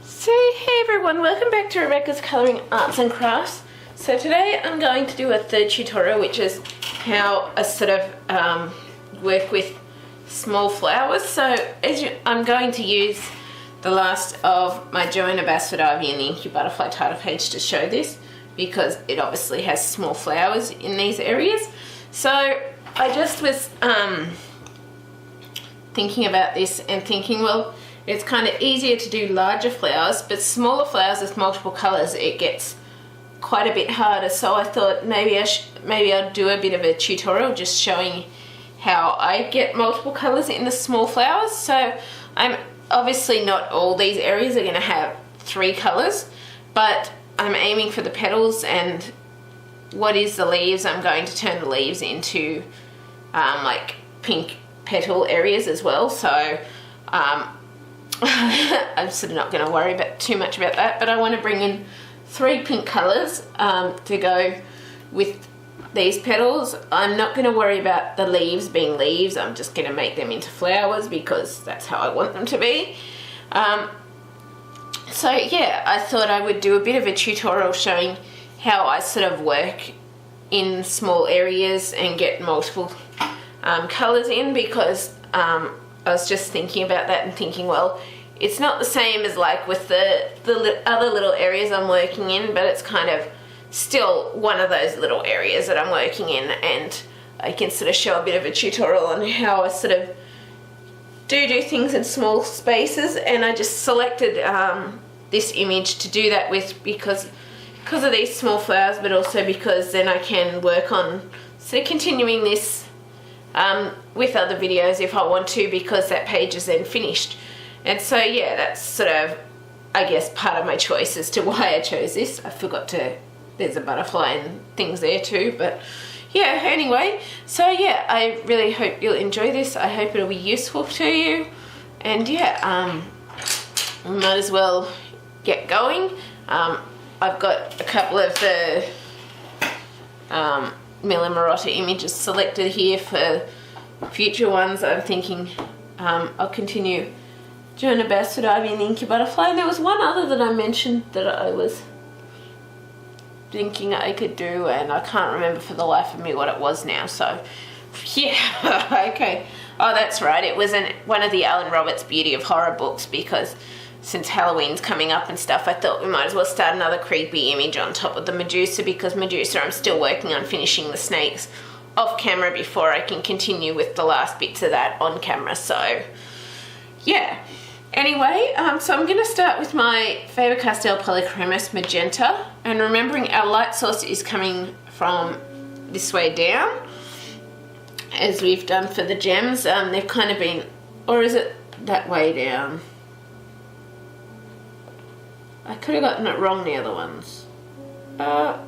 So hey everyone, welcome back to Rebecca's Colouring Arts and Crafts. So today I'm going to do a third tutorial, which is how I sort of work with small flowers. So I'm going to use the last of my Johanna Basford Ivy and the Inky Butterfly title page to show this, because it obviously has small flowers in these areas. So I just was thinking about this and thinking, well, it's kind of easier to do larger flowers, but smaller flowers with multiple colours, it gets quite a bit harder. So I thought maybe I'll do a bit of a tutorial just showing how I get multiple colours in the small flowers. So I'm obviously not all these areas are going to have 3 colours, but I'm aiming for the petals, and what is the leaves, I'm going to turn the leaves into like pink petal areas as well. So I'm sort of not going to worry too much about that, but I want to bring in 3 pink colours to go with these petals. I'm not going to worry about the leaves being leaves, I'm just going to make them into flowers because that's how I want them to be. So yeah, I thought I would do a bit of a tutorial showing how I sort of work in small areas and get multiple colours in, because I was just thinking about that and thinking, well, it's not the same as like with the other little areas I'm working in, but it's kind of still one of those little areas that I'm working in, and I can sort of show a bit of a tutorial on how I sort of do things in small spaces. And I just selected this image to do that with because of these small flowers, but also because then I can work on sort of continuing this with other videos if I want to, because that page is then finished. And so yeah, that's sort of, I guess, part of my choice as to why I chose this. I forgot to, there's a butterfly and things there too, but yeah, anyway. So yeah, I really hope you'll enjoy this. I hope it'll be useful to you. And yeah, we might as well get going. I've got a couple of the Miller Marotta images selected here for future ones. I'm thinking I'll continue Johanna Basford Ivy and the Inky Butterfly, and there was one other that I mentioned that I was thinking I could do, and I can't remember for the life of me what it was now. So yeah, okay. Oh, that's right, it was one of the Alan Roberts Beauty of Horror books, because since Halloween's coming up and stuff, I thought we might as well start another creepy image on top of the Medusa, because Medusa I'm still working on finishing the snakes off camera before I can continue with the last bits of that on camera. So yeah, anyway, so I'm going to start with my Fabercastell Polychromos Magenta, and remembering our light source is coming from this way down, as we've done for the gems. They've kind of been, or is it that way down? I could have gotten it wrong the other ones. I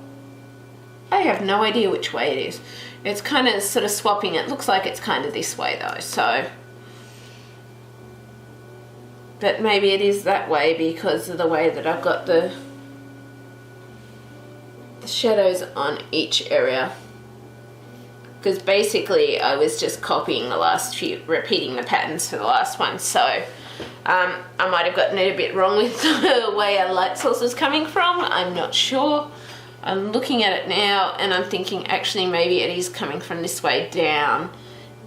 have no idea which way it is. It's kind of sort of swapping. It looks like it's kind of this way though, so. But maybe it is that way because of the way that I've got the shadows on each area. Because basically I was just copying the last few, repeating the patterns for the last one, so I might have gotten it a bit wrong with the way our light source is coming from. I'm not sure. I'm looking at it now and I'm thinking actually maybe it is coming from this way down,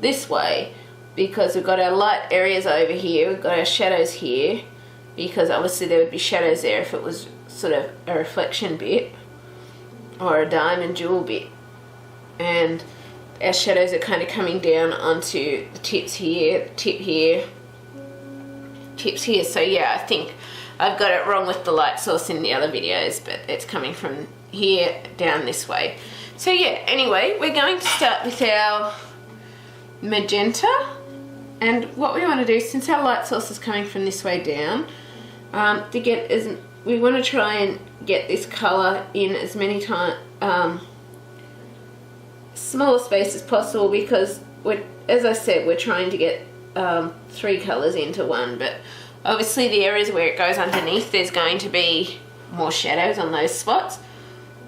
this way, because we've got our light areas over here, we've got our shadows here, because obviously there would be shadows there if it was sort of a reflection bit or a diamond jewel bit, and our shadows are kind of coming down onto the tips here, tip here, tips here. So yeah, I think I've got it wrong with the light source in the other videos, but it's coming from here down this way. So yeah, anyway, we're going to start with our magenta, and what we want to do, since our light source is coming from this way down, we want to try and get this colour in as many smaller space as possible, because as I said, we're trying to get 3 colours into one, but obviously the areas where it goes underneath, there's going to be more shadows on those spots,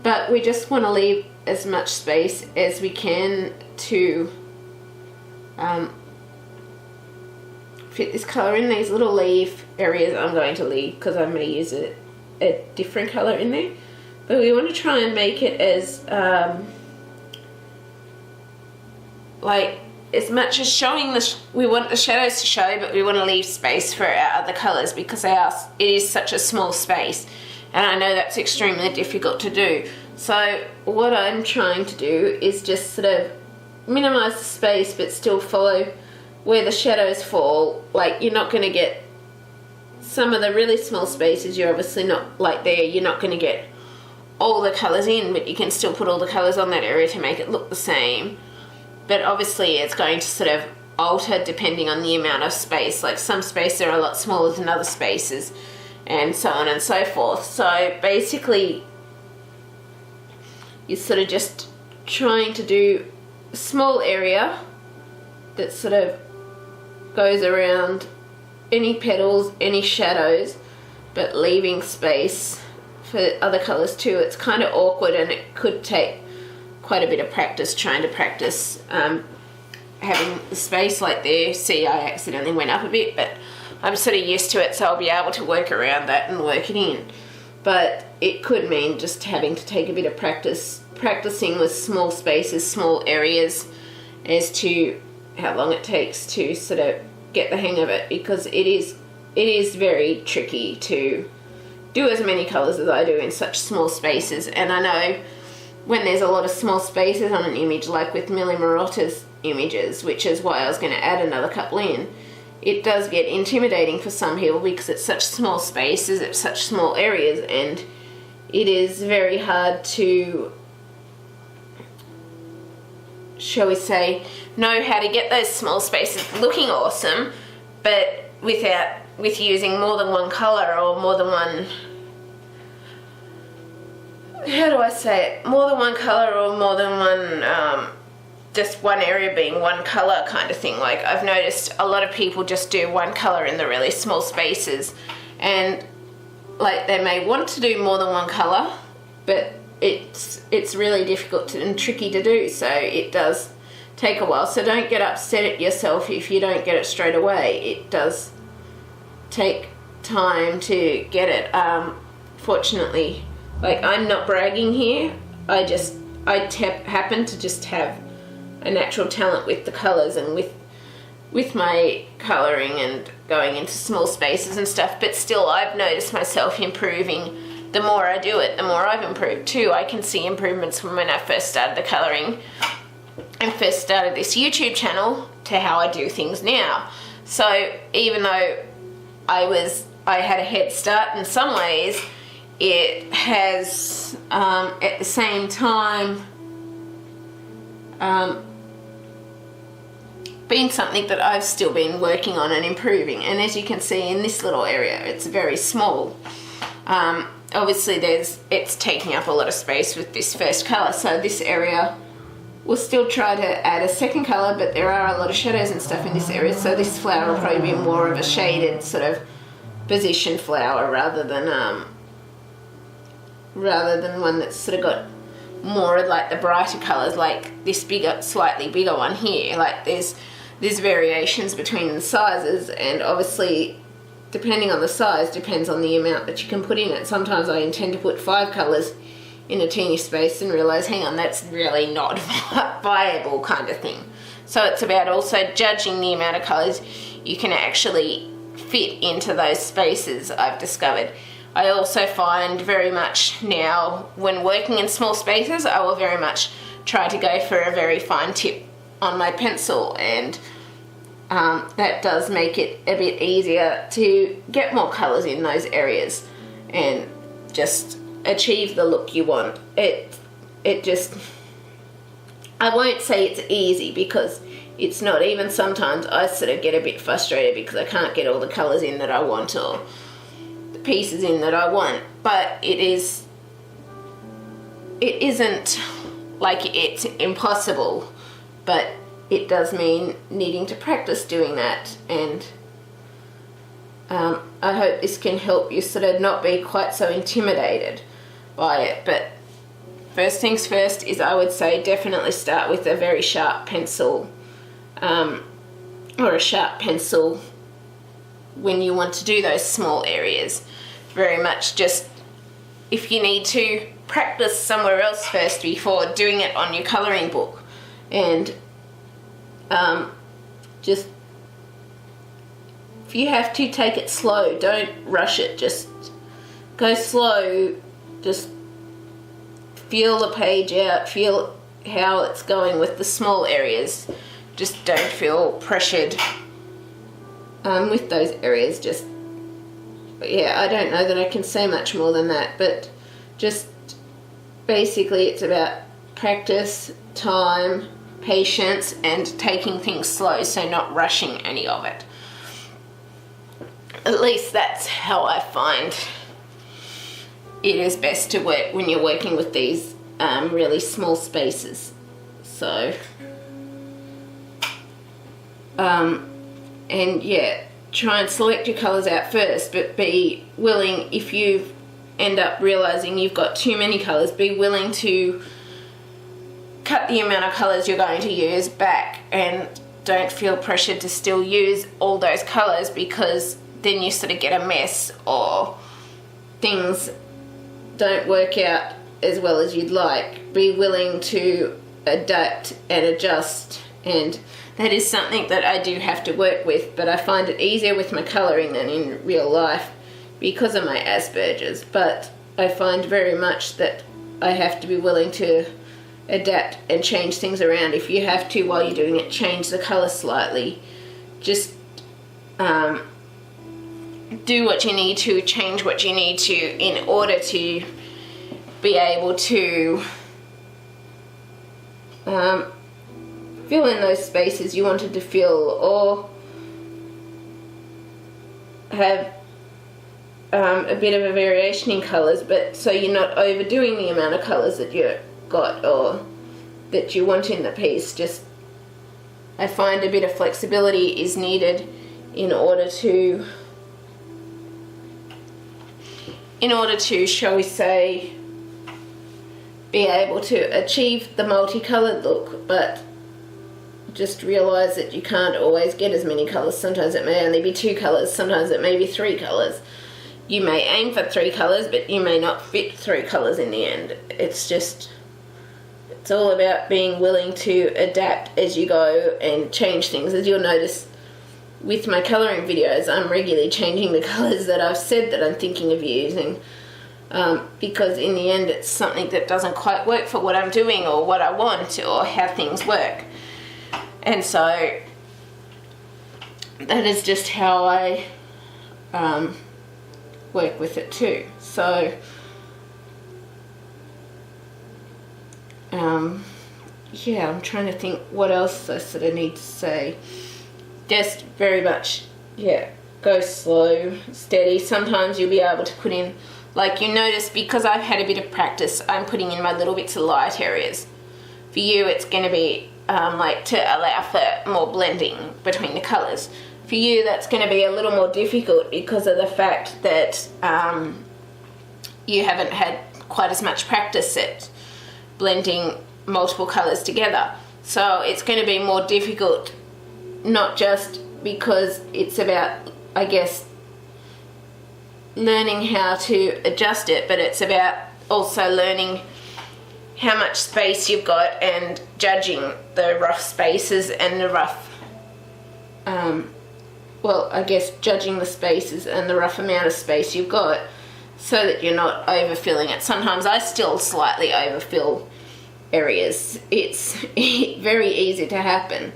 but we just want to leave as much space as we can to fit this colour in. These little leaf areas I'm going to leave because I may use a different colour in there. But we want to try and make it as like as much as showing we want the shadows to show, but we want to leave space for our other colours because it is such a small space, and I know that's extremely difficult to do. So what I'm trying to do is just sort of minimise the space but still follow where the shadows fall. Like, you're not going to get some of the really small spaces, you're obviously not, like there, you're not going to get all the colours in, but you can still put all the colours on that area to make it look the same. But obviously it's going to sort of alter depending on the amount of space. Like some spaces are a lot smaller than other spaces, and so on and so forth. So basically you're sort of just trying to do a small area that sort of goes around any petals, any shadows, but leaving space for other colours too. It's kind of awkward, and it could take quite a bit of practice trying to practice having the space like there. See, I accidentally went up a bit, but I'm sort of used to it, so I'll be able to work around that and work it in. But it could mean just having to take a bit of practicing with small spaces, small areas, as to how long it takes to sort of get the hang of it, because it is very tricky to do as many colours as I do in such small spaces. And I know when there's a lot of small spaces on an image, like with Millie Marotta's images, which is why I was going to add another couple in, it does get intimidating for some people because it's such small spaces, it's such small areas, and it is very hard to, shall we say, know how to get those small spaces looking awesome, but with using more than one colour or more than one, how do I say it, more than one colour or more than one, just one area being one colour kind of thing. Like, I've noticed a lot of people just do one colour in the really small spaces, and like they may want to do more than one colour, but it's really difficult and tricky to do, so it does take a while. So don't get upset at yourself if you don't get it straight away. It does take time to get it. Fortunately, like, I'm not bragging here, I happen to just have a natural talent with the colours and with my colouring and going into small spaces and stuff, but still I've noticed myself improving. The more I do it, the more I've improved too. I can see improvements from when I first started the colouring and first started this YouTube channel to how I do things now. So even though I had a head start in some ways, it has at the same time been something that I've still been working on and improving. And as you can see in this little area, it's very small. Obviously it's taking up a lot of space with this first colour, so this area we'll still try to add a second colour, but there are a lot of shadows and stuff in this area, so this flower will probably be more of a shaded sort of position flower rather than one that's sort of got more of like the brighter colours, like this slightly bigger one here. Like there's variations between the sizes, and obviously depending on the size depends on the amount that you can put in it. Sometimes I intend to put 5 colours in a teeny space and realise, hang on, that's really not viable kind of thing. So it's about also judging the amount of colours you can actually fit into those spaces, I've discovered. I also find very much now when working in small spaces, I will very much try to go for a very fine tip on my pencil, and that does make it a bit easier to get more colours in those areas and just achieve the look you want. It just, I won't say it's easy because it's not. Even sometimes I sort of get a bit frustrated because I can't get all the colours in that I want or the pieces in that I want, but it isn't like it's impossible, but it does mean needing to practice doing that. And I hope this can help you sort of not be quite so intimidated by it. But first things first is, I would say, definitely start with a very sharp pencil, or a sharp pencil when you want to do those small areas. Very much just, if you need to, practice somewhere else first before doing it on your colouring book. And just, if you have to, take it slow, don't rush it, just go slow, just feel the page out, feel how it's going with the small areas. Just don't feel pressured with those areas. Just, yeah, I don't know that I can say much more than that, but just basically it's about practice, time, patience, and taking things slow, so not rushing any of it. At least that's how I find it is best to work when you're working with these really small spaces. So and yeah, try and select your colours out first, but be willing, if you end up realising you've got too many colours, be willing to cut the amount of colours you're going to use back, and don't feel pressured to still use all those colours, because then you sort of get a mess, or things don't work out as well as you'd like. Be willing to adapt and adjust, and that is something that I do have to work with, but I find it easier with my colouring than in real life because of my Asperger's. But I find very much that I have to be willing to adapt and change things around. If you have to, while you're doing it, change the colour slightly. Just do what you need to, change what you need to, in order to be able to fill in those spaces you wanted to fill, or have a bit of a variation in colours, but so you're not overdoing the amount of colours that you've got or that you want in the piece. Just, I find a bit of flexibility is needed in order to shall we say, be able to achieve the multicoloured look. But just realise that you can't always get as many colours. Sometimes it may only be 2 colours, sometimes it may be 3 colours. You may aim for 3 colours, but you may not fit 3 colours in the end. It's just, it's all about being willing to adapt as you go and change things. As you'll notice with my colouring videos, I'm regularly changing the colours that I've said that I'm thinking of using, because in the end it's something that doesn't quite work for what I'm doing or what I want or how things work. And so that is just how I work with it too. So yeah, I'm trying to think what else I sort of need to say. Just very much, yeah, go slow, steady. Sometimes you'll be able to put in, like you notice, because I've had a bit of practice, I'm putting in my little bits of light areas. For you, it's going to be like to allow for more blending between the colours. For you, that's going to be a little more difficult because of the fact that you haven't had quite as much practice at blending multiple colours together. So it's going to be more difficult, not just because it's about, I guess, learning how to adjust it, but it's about also learning how much space you've got and judging the rough spaces and the rough, well, I guess judging the spaces and the rough amount of space you've got so that you're not overfilling it. Sometimes I still slightly overfill areas. It's very easy to happen.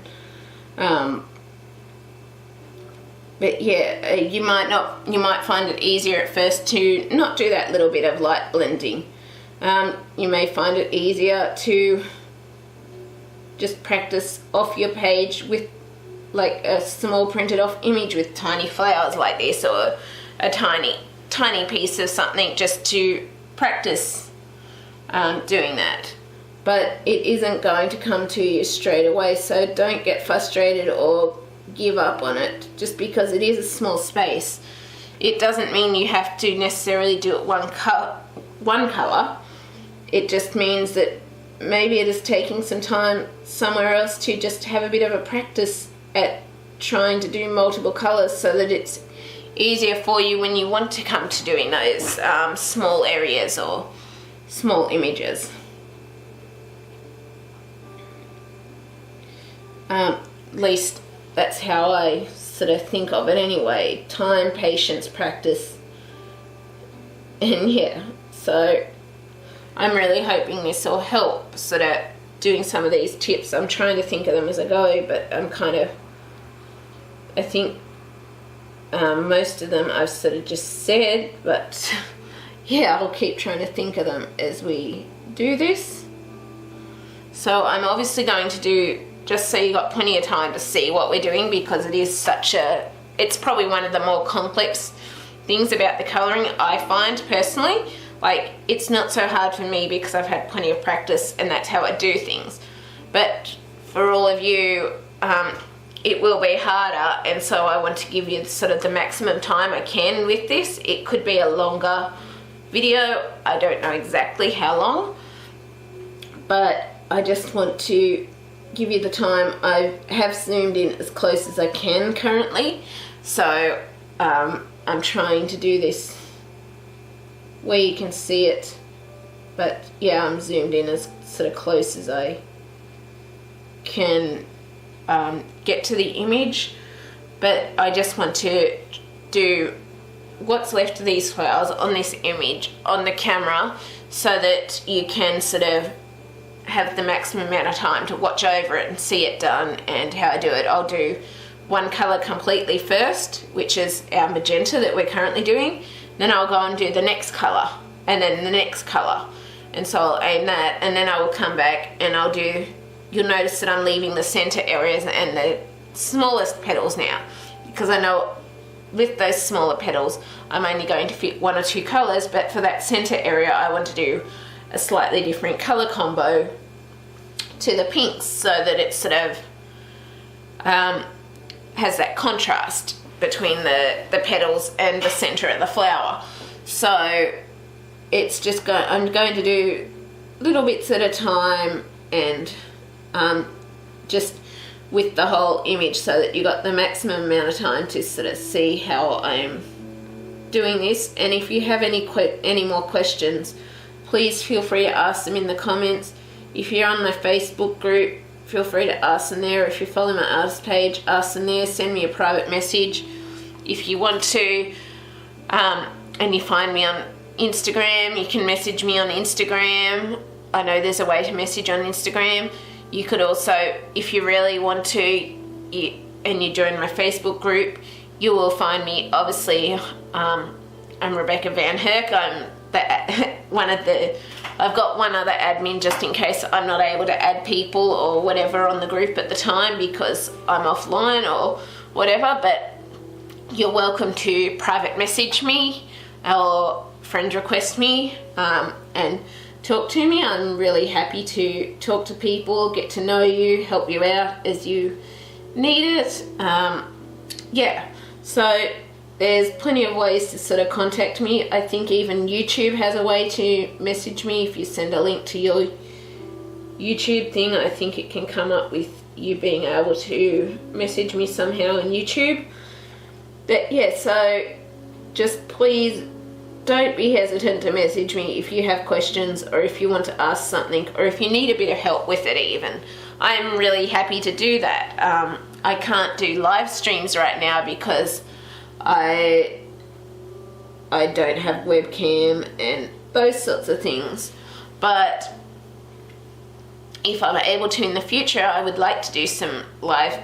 But yeah, you might find it easier at first to not do that little bit of light blending. You may find it easier to just practice off your page with like a small printed off image with tiny flowers like this, or a tiny piece of something, just to practice doing that. But it isn't going to come to you straight away, so don't get frustrated or give up on it just because it is a small space. It doesn't mean you have to necessarily do it one colour. It just means that maybe it is taking some time somewhere else to just have a bit of a practice at trying to do multiple colours so that it's easier for you when you want to come to doing those small areas or small images. At least that's how I sort of think of it anyway. Time, patience, practice, and yeah, so I'm really hoping this will help sort of doing some of these tips. I'm trying to think of them as I go, but I think most of them I've sort of just said, but yeah, I'll keep trying to think of them as we do this. So I'm obviously going to do, just so you got plenty of time to see what we're doing, because it is it's probably one of the more complex things about the colouring, I find personally. Like, it's not so hard for me because I've had plenty of practice and that's how I do things. But for all of you, it will be harder, and so I want to give you sort of the maximum time I can with this. It could be a longer video, I don't know exactly how long, but I just want to give you the time. I have zoomed in as close as I can currently, so I'm trying to do this where you can see it, but yeah, I'm zoomed in as sort of close as I can get to the image. But I just want to do what's left of these flowers on this image on the camera so that you can sort of have the maximum amount of time to watch over it and see it done and how I do it. I'll do one colour completely first, which is our magenta that we're currently doing. Then I'll go and do the next colour, and then the next colour. And so I'll aim that, and then I will come back and I'll do, you'll notice that I'm leaving the centre areas and the smallest petals now, because I know with those smaller petals I'm only going to fit one or two colours, but for that centre area I want to do a slightly different colour combo to the pinks so that it sort of has that contrast between the petals and the centre of the flower. So it's just I'm going to do little bits at a time, and just with the whole image so that you got the maximum amount of time to sort of see how I'm doing this. And if you have any more questions, please feel free to ask them in the comments. If you're on my Facebook group, feel free to ask them there. If you follow my artist page, ask them there. Send me a private message. If you want to, and you find me on Instagram, you can message me on Instagram. I know there's a way to message on Instagram. You could also, if you really want to, and you join my Facebook group, you will find me, obviously, I'm Rebecca Van Herk. I'm I've got one other admin just in case I'm not able to add people or whatever on the group at the time because I'm offline or whatever, but you're welcome to private message me or friend request me and talk to me. I'm really happy to talk to people, get to know you, help you out as you need it. Yeah, so there's plenty of ways to sort of contact me. I think even YouTube has a way to message me. If you send a link to your YouTube thing, I think it can come up with you being able to message me somehow on YouTube. But yeah, so just please don't be hesitant to message me if you have questions or if you want to ask something or if you need a bit of help with it even. I'm really happy to do that. I can't do live streams right now because I don't have webcam and those sorts of things, but if I'm able to in the future, I would like to do some live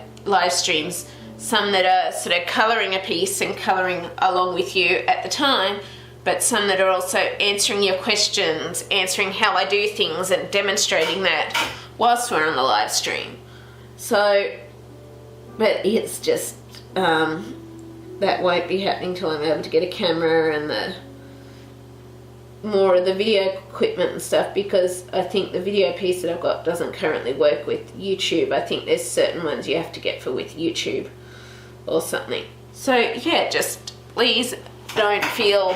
streams, some that are sort of colouring a piece and colouring along with you at the time, but some that are also answering your questions, answering how I do things and demonstrating that whilst we're on the live stream. So, but it's just that won't be happening till I'm able to get a camera and the more of the video equipment and stuff, because I think the video piece that I've got doesn't currently work with YouTube. I think there's certain ones you have to get for with YouTube or something. So yeah, just please don't feel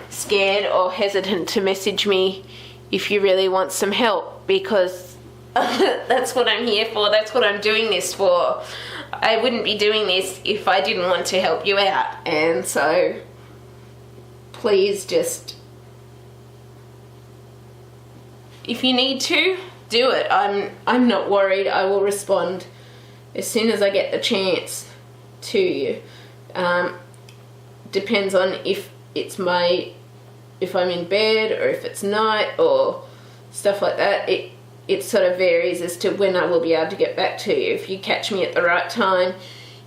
scared or hesitant to message me if you really want some help, because that's what I'm here for. That's what I'm doing this for. I wouldn't be doing this if I didn't want to help you out, and so please just, if you need to, do it. I'm not worried. I will respond as soon as I get the chance to you. Depends on if I'm in bed or if it's night or stuff like that. It sort of varies as to when I will be able to get back to you. If you catch me at the right time,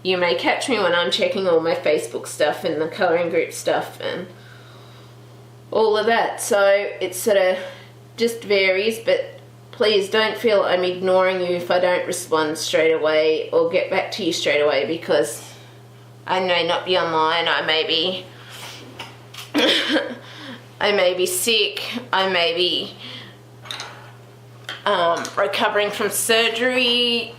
you may catch me when I'm checking all my Facebook stuff and the colouring group stuff and all of that. So it sort of just varies, but please don't feel I'm ignoring you if I don't respond straight away or get back to you straight away, because I may not be online. I may be I may be sick, I may be recovering from surgery,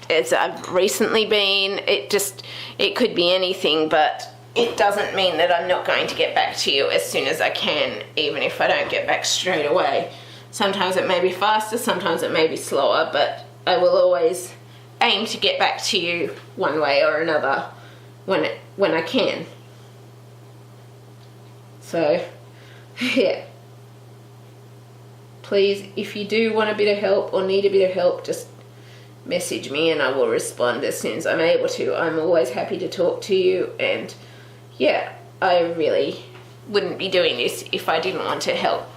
as I've recently been. It could be anything, but it doesn't mean that I'm not going to get back to you as soon as I can, even if I don't get back straight away. Sometimes it may be faster, sometimes it may be slower, but I will always aim to get back to you one way or another when I can. So, yeah. Please, if you do want a bit of help or need a bit of help, just message me and I will respond as soon as I'm able to. I'm always happy to talk to you, and yeah, I really wouldn't be doing this if I didn't want to help.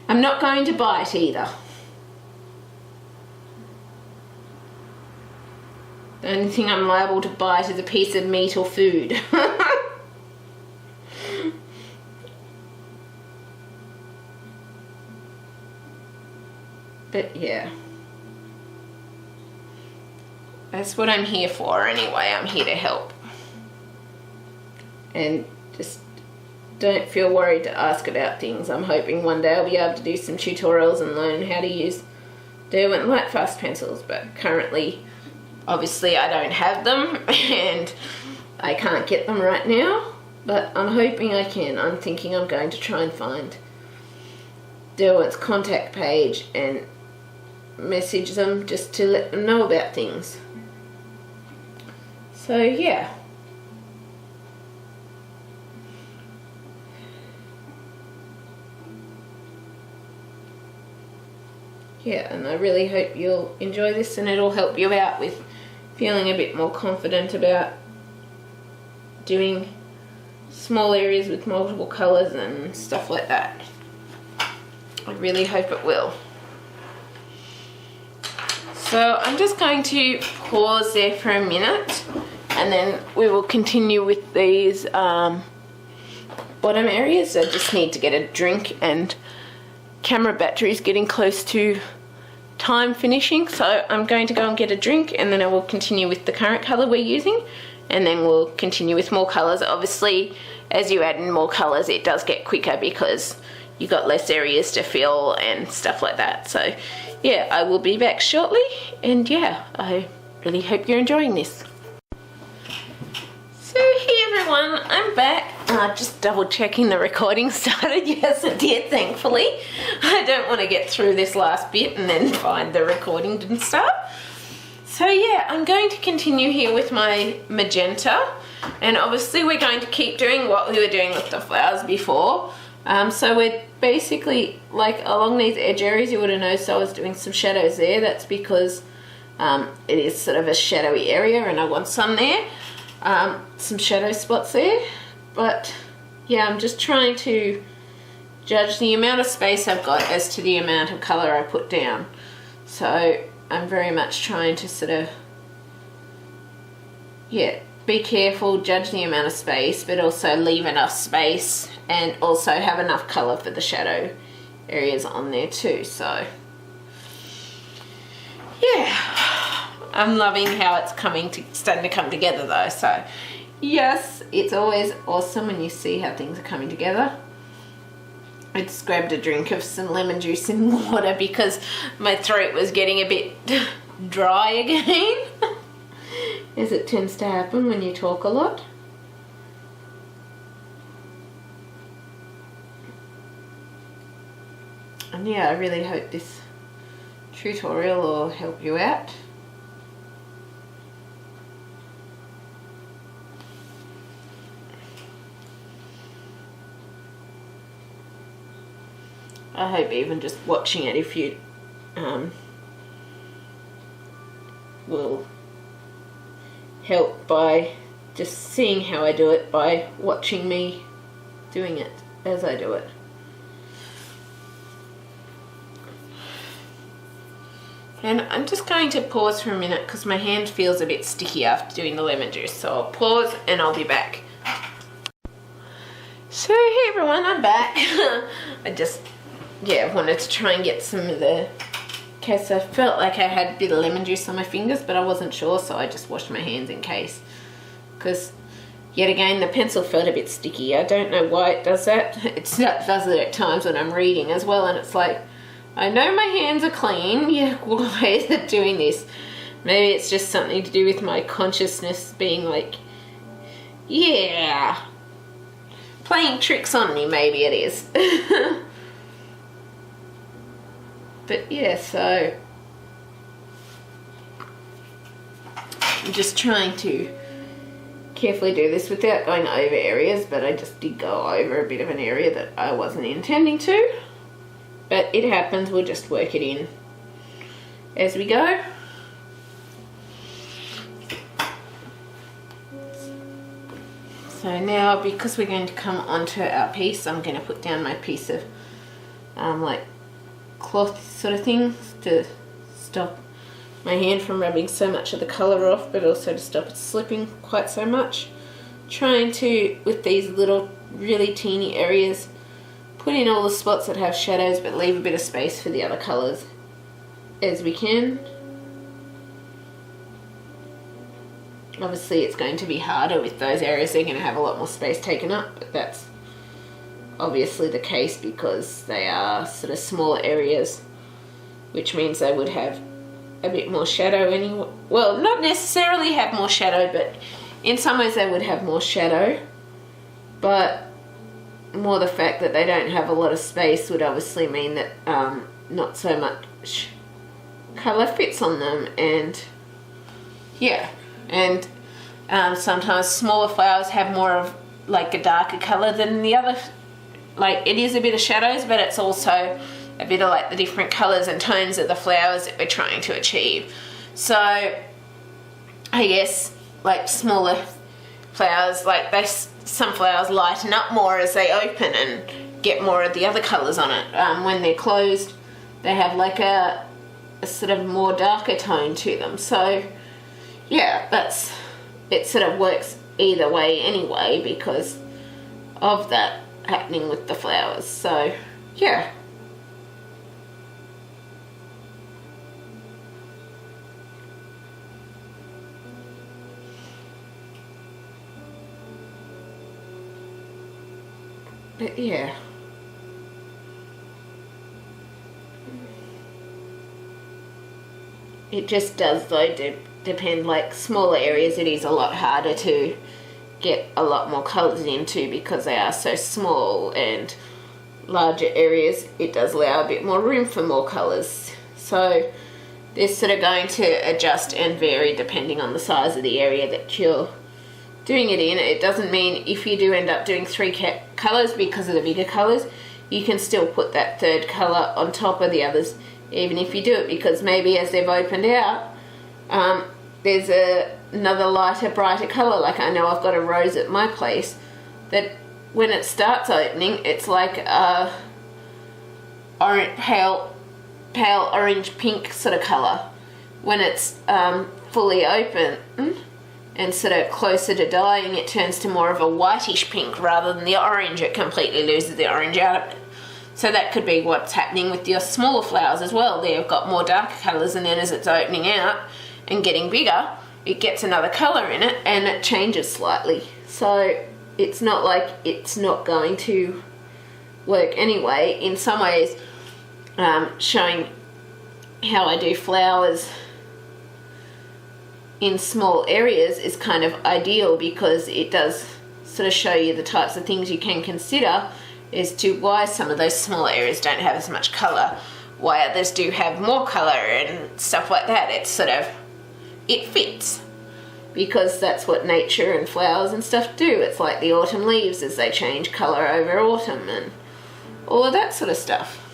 I'm not going to bite either. The only thing I'm liable to bite is a piece of meat or food. But yeah, that's what I'm here for anyway. I'm here to help. And just don't feel worried to ask about things. I'm hoping one day I'll be able to do some tutorials and learn how to use Derwent Lightfast pencils, but currently, obviously, I don't have them and I can't get them right now, but I'm hoping I can. I'm thinking I'm going to try and find Derwent's contact page and message them just to let them know about things. So yeah. Yeah, and I really hope you'll enjoy this and it'll help you out with feeling a bit more confident about doing small areas with multiple colours and stuff like that. I really hope it will. So I'm just going to pause there for a minute and then we will continue with these bottom areas. I just need to get a drink and camera battery is getting close to time finishing, so I'm going to go and get a drink and then I will continue with the current colour we're using, and then we'll continue with more colours. Obviously, as you add in more colours, it does get quicker because you've got less areas to fill and stuff like that. So yeah, I will be back shortly, and yeah, I really hope you're enjoying this. So hey everyone, I'm back. Just double checking the recording started. Yes, it did, thankfully. I don't want to get through this last bit and then find the recording didn't start. So yeah, I'm going to continue here with my magenta, and obviously we're going to keep doing what we were doing with the flowers before. So we're basically, like, along these edge areas, you would have noticed I was doing some shadows there. That's because it is sort of a shadowy area and I want some there. Some shadow spots there, but yeah, I'm just trying to judge the amount of space I've got as to the amount of colour I put down. So I'm very much trying to sort of, yeah, be careful, judge the amount of space, but also leave enough space and also have enough colour for the shadow areas on there too. So yeah, I'm loving how it's starting to come together though. So yes, it's always awesome when you see how things are coming together. I just grabbed a drink of some lemon juice and water because my throat was getting a bit dry again, as it tends to happen when you talk a lot. And yeah, I really hope this tutorial or help you out. I hope even just watching it, if you will help by just seeing how I do it, by watching me doing it as I do it. And I'm just going to pause for a minute because my hand feels a bit sticky after doing the lemon juice, so I'll pause and I'll be back. So hey everyone, I'm back. I just wanted to try and get some of the, in case I felt like I had a bit of lemon juice on my fingers, but I wasn't sure, so I just washed my hands in case. Because yet again, the pencil felt a bit sticky. I don't know why it does that. It does it at times when I'm reading as well, and it's like, I know my hands are clean, yeah, why is it doing this? Maybe it's just something to do with my consciousness being like, yeah, playing tricks on me, maybe it is. But yeah, so I'm just trying to carefully do this without going over areas, but I just did go over a bit of an area that I wasn't intending to. But it happens, we'll just work it in as we go. So now, because we're going to come onto our piece, I'm going to put down my piece of like cloth sort of thing to stop my hand from rubbing so much of the colour off, but also to stop it slipping quite so much. Trying to, with these little really teeny areas, put in all the spots that have shadows but leave a bit of space for the other colours as we can. Obviously it's going to be harder with those areas, they're going to have a lot more space taken up, but that's obviously the case because they are sort of smaller areas, which means they would have a bit more shadow anyway. Well, not necessarily have more shadow, but in some ways they would have more shadow, but more the fact that they don't have a lot of space would obviously mean that not so much colour fits on them. And yeah, and sometimes smaller flowers have more of like a darker colour than the other. Like, it is a bit of shadows, but it's also a bit of like the different colours and tones of the flowers that we're trying to achieve. So I guess like smaller flowers, like some flowers lighten up more as they open and get more of the other colours on it. When they're closed, they have like a sort of more darker tone to them. So yeah, it sort of works either way anyway because of that happening with the flowers. So yeah. But yeah. It just does though depend, like smaller areas it is a lot harder to get a lot more colours into because they are so small, and larger areas it does allow a bit more room for more colours. So they're sort of going to adjust and vary depending on the size of the area that you're doing it in. It doesn't mean if you do end up doing 3 colours because of the bigger colours, you can still put that third colour on top of the others, even if you do it, because maybe as they've opened out, there's another lighter, brighter colour. Like I know I've got a rose at my place that when it starts opening, it's like a pale orange pink sort of colour. When it's fully open and sort of closer to dying, it turns to more of a whitish pink rather than the orange. It completely loses the orange out of it. So that could be what's happening with your smaller flowers as well. They've got more darker colours, and then as it's opening out and getting bigger, it gets another colour in it and it changes slightly. So it's not like it's not going to work anyway. In some ways, showing how I do flowers in small areas is kind of ideal because it does sort of show you the types of things you can consider as to why some of those smaller areas don't have as much colour. why others do have more colour and stuff like that. It's sort of, it fits. Because that's what nature and flowers and stuff do. It's like the autumn leaves as they change colour over autumn and all of that sort of stuff.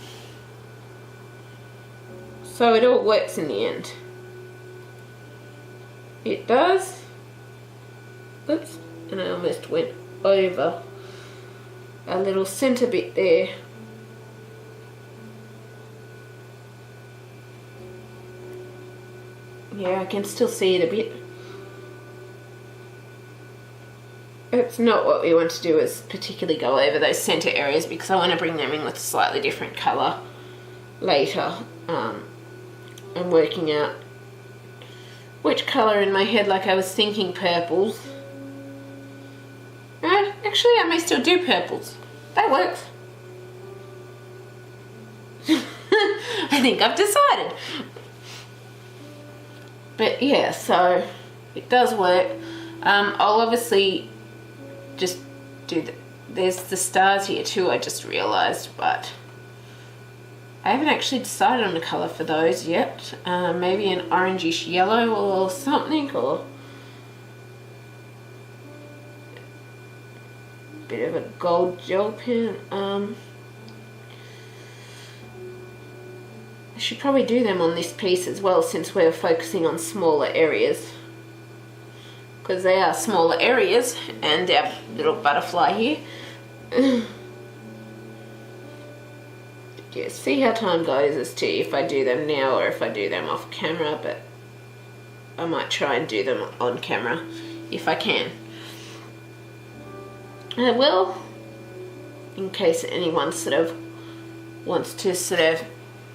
So it all works in the end. It does. Oops, and I almost went over a little centre bit there. Yeah, I can still see it a bit. It's not what we want to do, is particularly go over those centre areas, because I want to bring them in with a slightly different colour later. I'm working out which colour in my head, like I was thinking purples. Actually, I may still do purples. That works. I think I've decided. But yeah, so it does work. I'll obviously just do there's the stars here too, I just realised, but I haven't actually decided on a colour for those yet. Maybe an orangish yellow or something, or a bit of a gold gel pen. I should probably do them on this piece as well, since we're focusing on smaller areas, because they are smaller areas, and our little butterfly here. Yeah, see how time goes as to if I do them now or if I do them off camera, but I might try and do them on camera if I can. Well, in case anyone sort of wants to sort of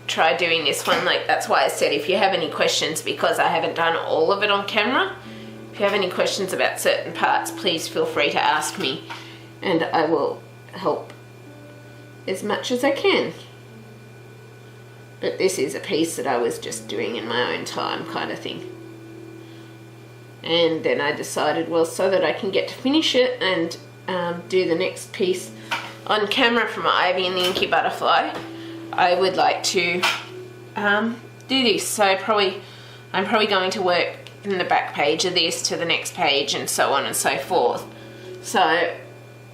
try doing this one, like that's why I said if you have any questions, because I haven't done all of it on camera, if you have any questions about certain parts, please feel free to ask me and I will help as much as I can. But this is a piece that I was just doing in my own time kind of thing. And then I decided, well, so that I can get to finish it and do the next piece on camera from Ivy and the Inky butterfly, I would like to do this. So I'm probably going to work from the back page of this to the next page and so on and so forth. So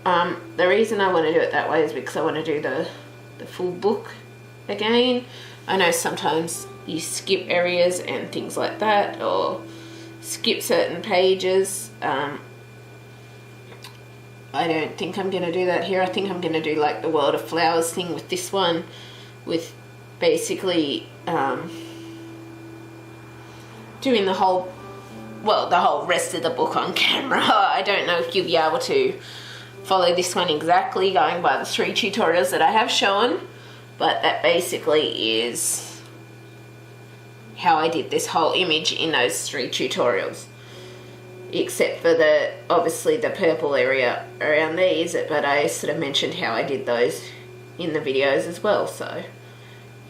the reason I want to do it that way is because I want to do the full book again. I know sometimes you skip areas and things like that, or skip certain pages. I don't think I'm going to do that here. I think I'm going to do like the World of Flowers thing with this one, with basically doing the whole rest of the book on camera. I don't know if you'll be able to follow this one exactly going by the 3 tutorials that I have shown, but that basically is how I did this whole image in those 3 tutorials, except for obviously the purple area around these, but I sort of mentioned how I did those in the videos as well. So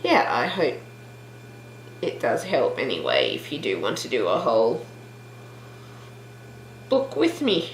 yeah, I hope it does help anyway if you do want to do a whole book with me.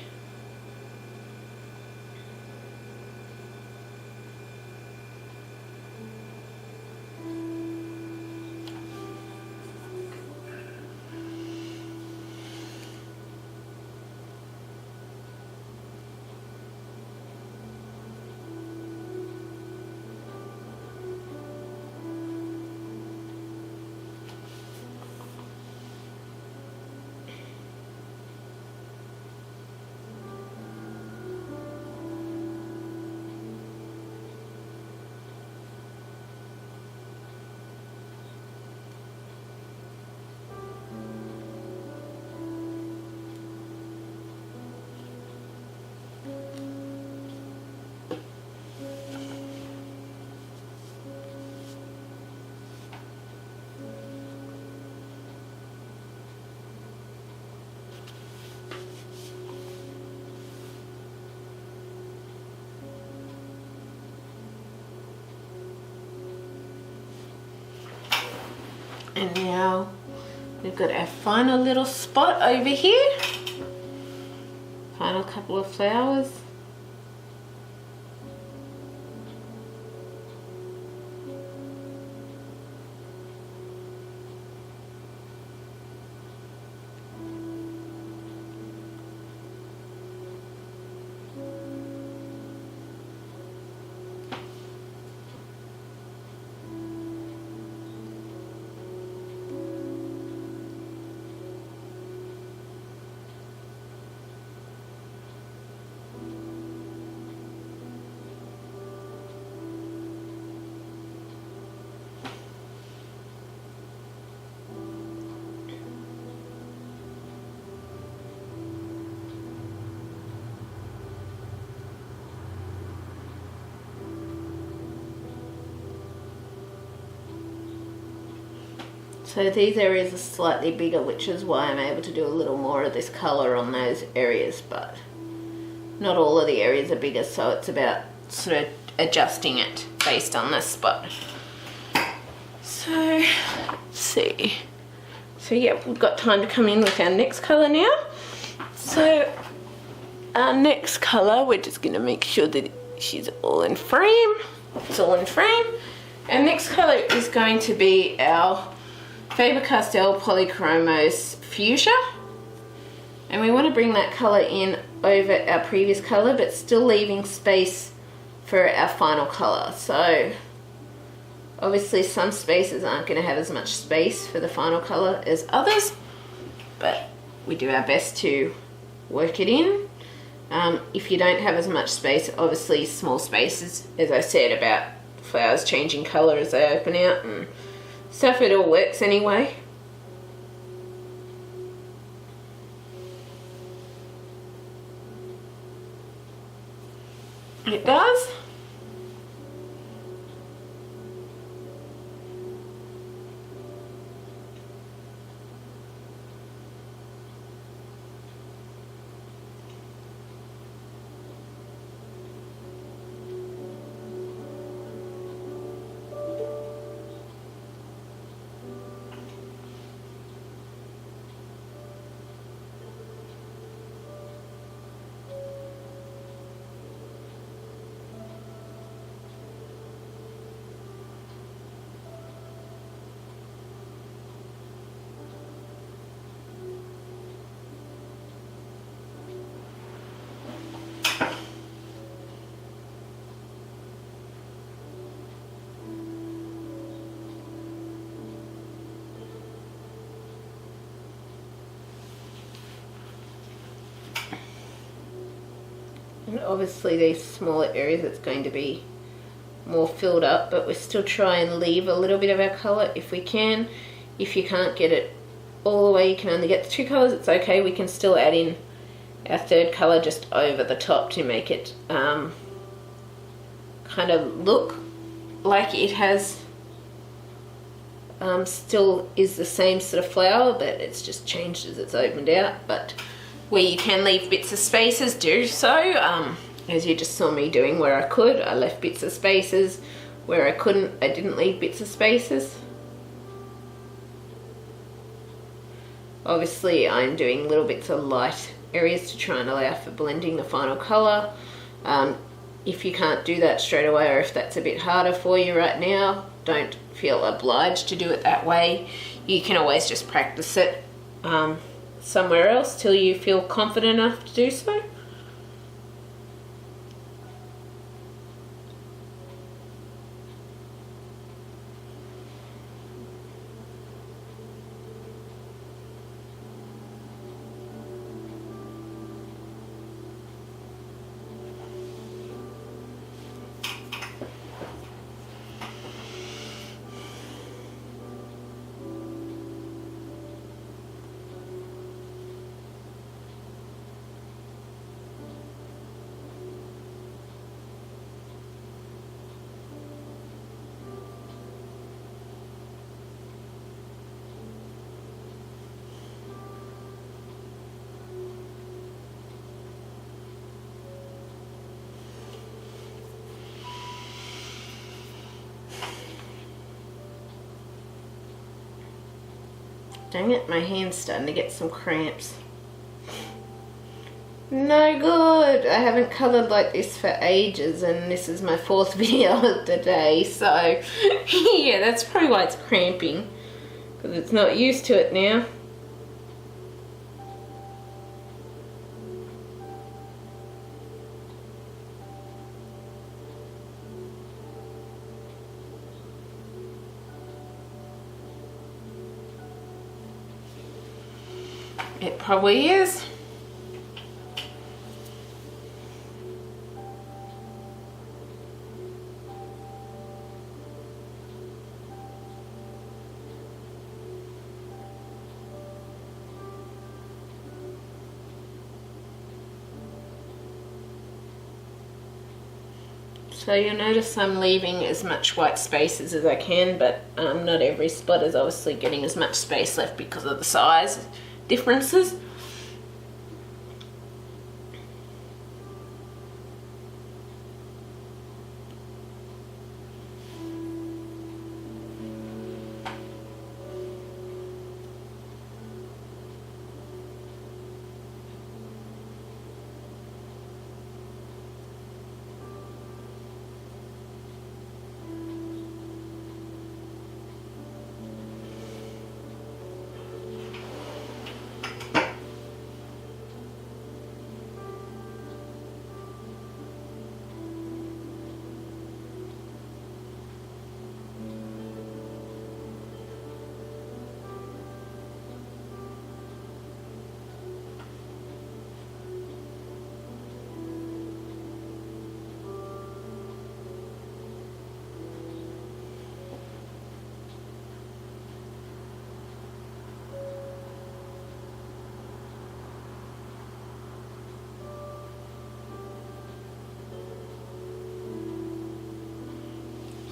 And now we've got our final little spot over here. Final couple of flowers. So these areas are slightly bigger, which is why I'm able to do a little more of this colour on those areas, but not all of the areas are bigger, so it's about sort of adjusting it based on this spot. So, let's see. So yeah, we've got time to come in with our next colour now. So, our next colour, we're just going to make sure that she's all in frame. It's all in frame. Our next colour is going to be our Fabercastell Polychromos Fushcia. And we want to bring that colour in over our previous colour, but still leaving space for our final colour. So obviously some spaces aren't going to have as much space for the final colour as others, but we do our best to work it in. If you don't have as much space, obviously small spaces, as I said about flowers changing colour as they open out and stuff, it all works anyway. It does. And obviously these smaller areas it's going to be more filled up, but we still try and leave a little bit of our colour if we can. If you can't get it all the way, you can only get the two colours, it's okay. We can still add in our third colour just over the top to make it kind of look like it has still is the same sort of flower, but it's just changed as it's opened out. But where you can leave bits of spaces, do so. As you just saw me doing, where I could, I left bits of spaces. Where I couldn't, I didn't leave bits of spaces. Obviously I'm doing little bits of light areas to try and allow for blending the final colour. If you can't do that straight away, or if that's a bit harder for you right now, don't feel obliged to do it that way. You can always just practice it somewhere else till you feel confident enough to do so. Dang it, my hand's starting to get some cramps. No good! I haven't coloured like this for ages, and this is my 4th video of the day, so yeah, that's probably why it's cramping, because it's not used to it now. It probably is. So you'll notice I'm leaving as much white spaces as I can, but not every spot is obviously getting as much space left because of the size differences.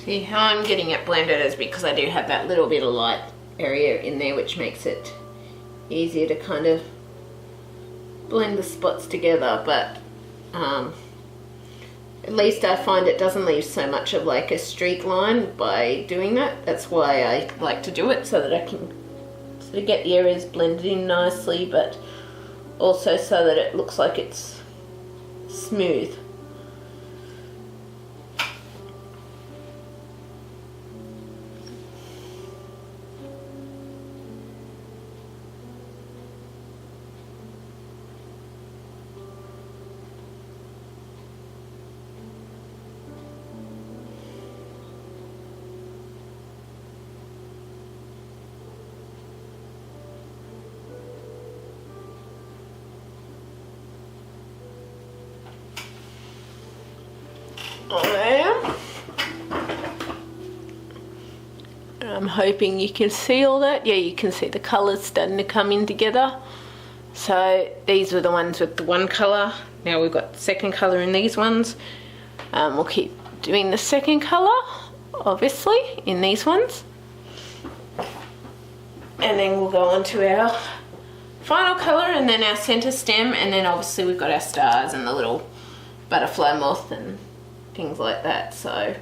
See how I'm getting it blended is because I do have that little bit of light area in there, which makes it easier to kind of blend the spots together, but at least I find it doesn't leave so much of like a streak line by doing that. That's why I like to do it, so that I can sort of get the areas blended in nicely, but also so that it looks like it's smooth. I'm hoping you can see all that. Yeah, you can see the colours starting to come in together. So these were the ones with the one colour. Now we've got the second colour in these ones. We'll keep doing the second colour, obviously, in these ones. And then we'll go on to our final colour and then our centre stem, and then obviously we've got our stars and the little butterfly moth and things like that. So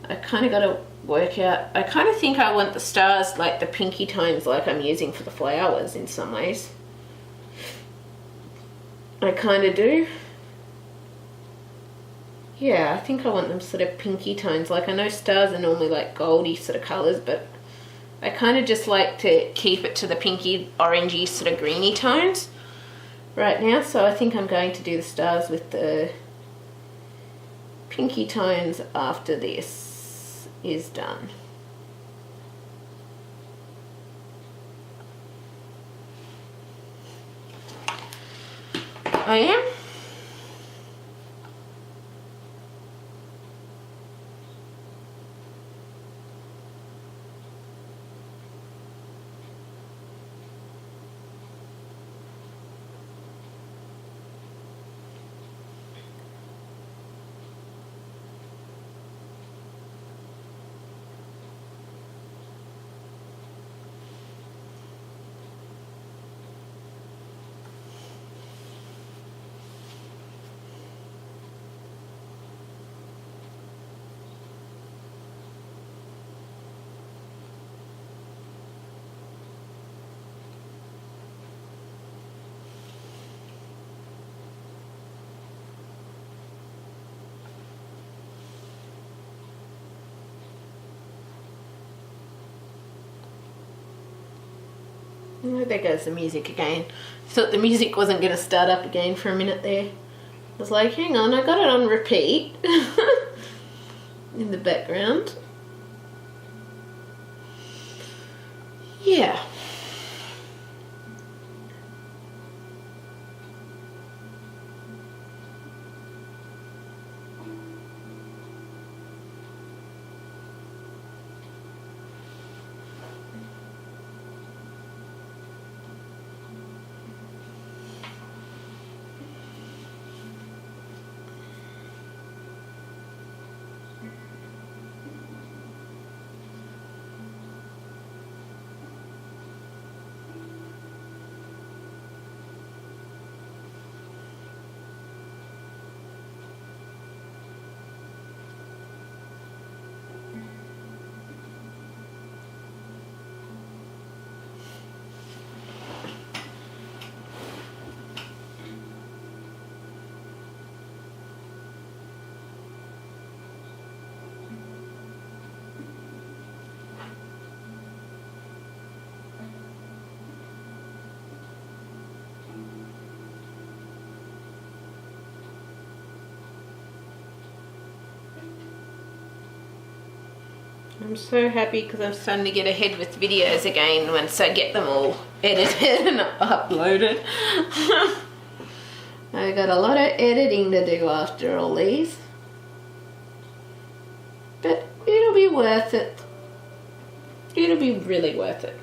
I kind of got to work out, I kind of think I want the stars like the pinky tones like I'm using for the flowers in some ways. I kind of do. Yeah, I think I want them sort of pinky tones. Like I know stars are normally like goldy sort of colours, but I kind of just like to keep it to the pinky, orangey, sort of greeny tones right now. So I think I'm going to do the stars with the pinky tones after this is done. I am. Oh, there goes the music again. Thought the music wasn't going to start up again for a minute there. I was like, hang on, I got it on repeat in the background. Yeah. I'm so happy because I'm starting to get ahead with videos again once I get them all edited and uploaded. I got a lot of editing to do after all these. But it'll be worth it. It'll be really worth it.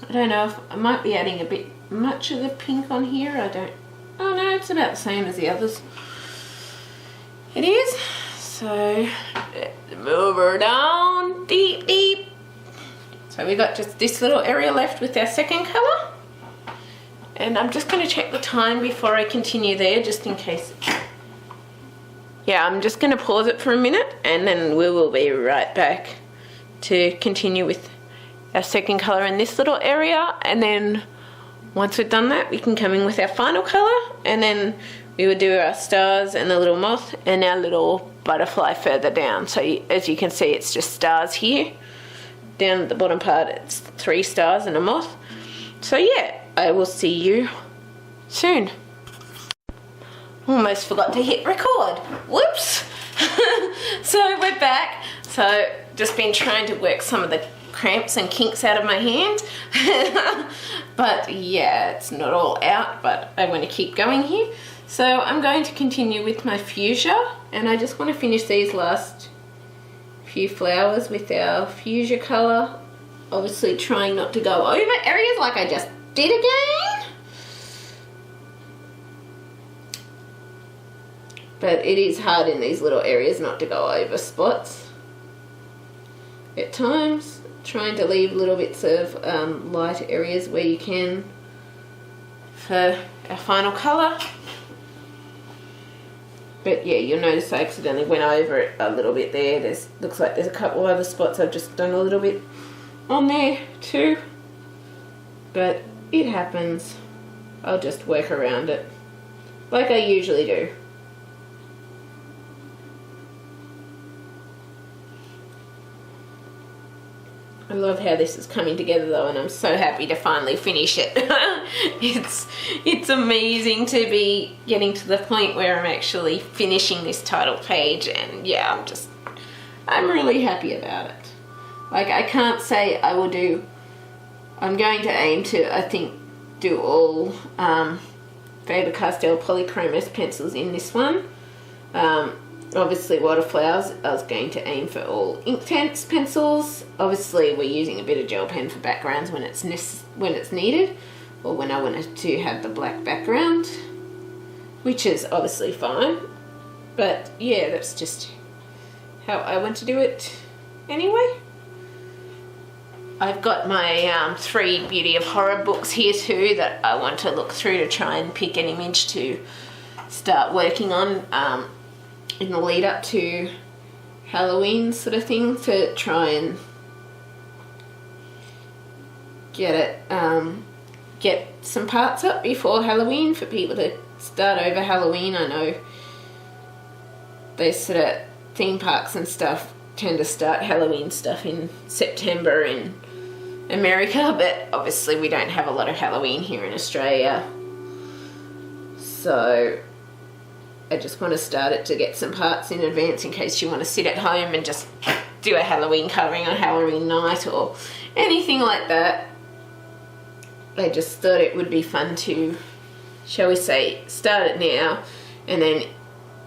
I don't know if I might be adding a bit much of the pink on here. I don't. Oh no, it's about the same as the others. It is. So move her down deep, deep. So we got just this little area left with our second colour. And I'm just going to check the time before I continue there, just in case. Yeah, I'm just going to pause it for a minute and then we will be right back to continue with our second colour in this little area, and then once we've done that we can come in with our final colour, and then we would do our stars and the little moth and our little butterfly further down. So as you can see, it's just stars here. Down at the bottom part it's 3 stars and a moth. So yeah, I will see you soon. Almost forgot to hit record. Whoops. So we're back. So just been trying to work some of the cramps and kinks out of my hand. But yeah, it's not all out, but I want to keep going here. So I'm going to continue with my fuchsia, and I just want to finish these last few flowers with our fuchsia colour. Obviously trying not to go over areas like I just did again. But it is hard in these little areas not to go over spots at times. Trying to leave little bits of light areas where you can for our final colour. But yeah, you'll notice I accidentally went over it a little bit there. Looks like there's a couple of other spots I've just done a little bit on there too. But it happens. I'll just work around it like I usually do. I love how this is coming together though, and I'm so happy to finally finish it. It's amazing to be getting to the point where I'm actually finishing this title page, and yeah, I'm really happy about it. Like, I can't say I will do, I'm going to aim to, I think, do all Fabercastell Polychromos pencils in this one. Obviously waterflowers, I was going to aim for all Inktense pencils. Obviously we're using a bit of gel pen for backgrounds when it's needed, or when I wanted to have the black background, which is obviously fine. But yeah, that's just how I want to do it anyway. I've got my 3 Beauty of Horror books here too that I want to look through to try and pick an image to start working on in the lead up to Halloween sort of thing, to try and get some parts up before Halloween for people to start over Halloween. I know those sort of theme parks and stuff tend to start Halloween stuff in September in America, but obviously we don't have a lot of Halloween here in Australia, so I just want to start it to get some parts in advance in case you want to sit at home and just do a Halloween coloring on Halloween night or anything like that. I just thought it would be fun to, shall we say, start it now, and then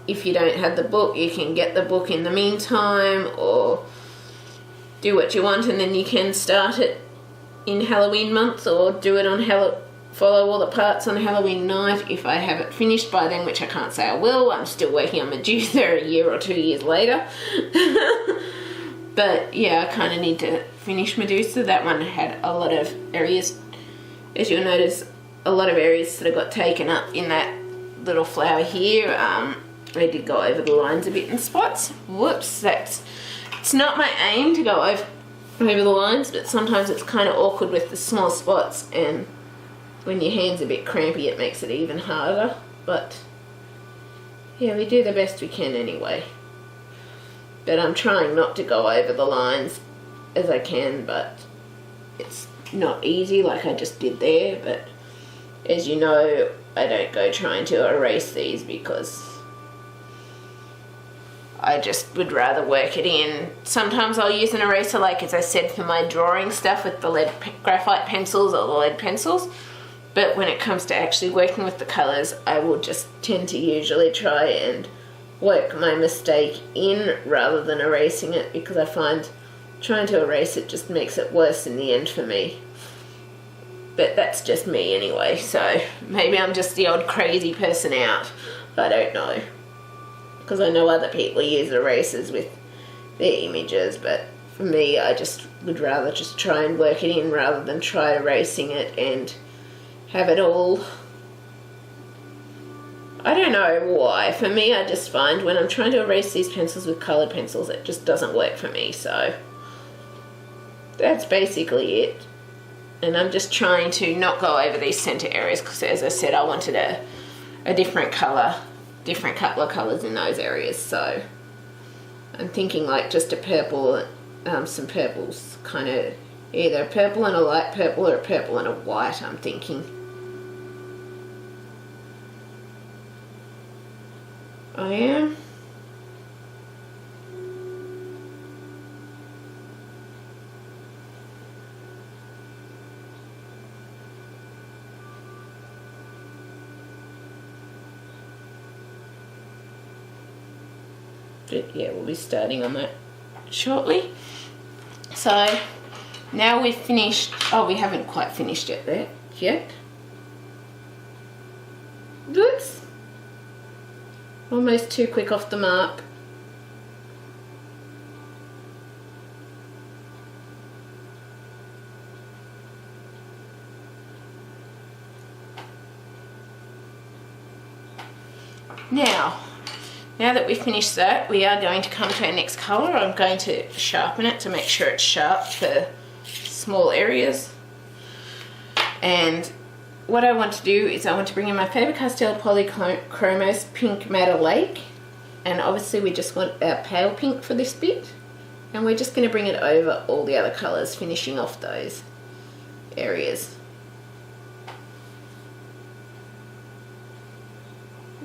if you don't have the book you can get the book in the meantime, or do what you want and then you can start it in Halloween month, or do it on follow all the parts on Halloween night if I have it finished by then, which I can't say I will. I'm still working on Medusa a year or 2 years later. But yeah, I kind of need to finish Medusa. That one had a lot of areas, as you'll notice, a lot of areas that got taken up in that little flower here. I did go over the lines a bit in spots. Whoops, it's not my aim to go over the lines, but sometimes it's kind of awkward with the small spots, and when your hand's a bit crampy it makes it even harder. But yeah, we do the best we can anyway. But I'm trying not to go over the lines as I can, but it's not easy like I just did there. But as you know, I don't go trying to erase these because I just would rather work it in. Sometimes I'll use an eraser, like as I said, for my drawing stuff with the lead graphite pencils or the lead pencils. But when it comes to actually working with the colours, I will just tend to usually try and work my mistake in rather than erasing it, because I find trying to erase it just makes it worse in the end for me. But that's just me anyway, so maybe I'm just the odd crazy person out. I don't know. Because I know other people use erasers with their images, but for me, I just would rather just try and work it in rather than try erasing it and have it all. I don't know why. For me, I just find when I'm trying to erase these pencils with coloured pencils, it just doesn't work for me. So that's basically it. And I'm just trying to not go over these centre areas because, as I said, I wanted a different colour, different couple of colours in those areas. So I'm thinking like just a purple, some purples, kind of either a purple and a light purple or a purple and a white, I'm thinking. I am. But yeah, we'll be starting on that shortly. So now we've finished. Oh, we haven't quite finished it there yet. Oops. Almost too quick off the mark. Now that we've finished that, we are going to come to our next colour. I'm going to sharpen it to make sure it's sharp for small areas. And what I want to do is I want to bring in my Fabercastell Polychromos Pink Madder Lake, and obviously we just want our pale pink for this bit, and we're just going to bring it over all the other colours, finishing off those areas.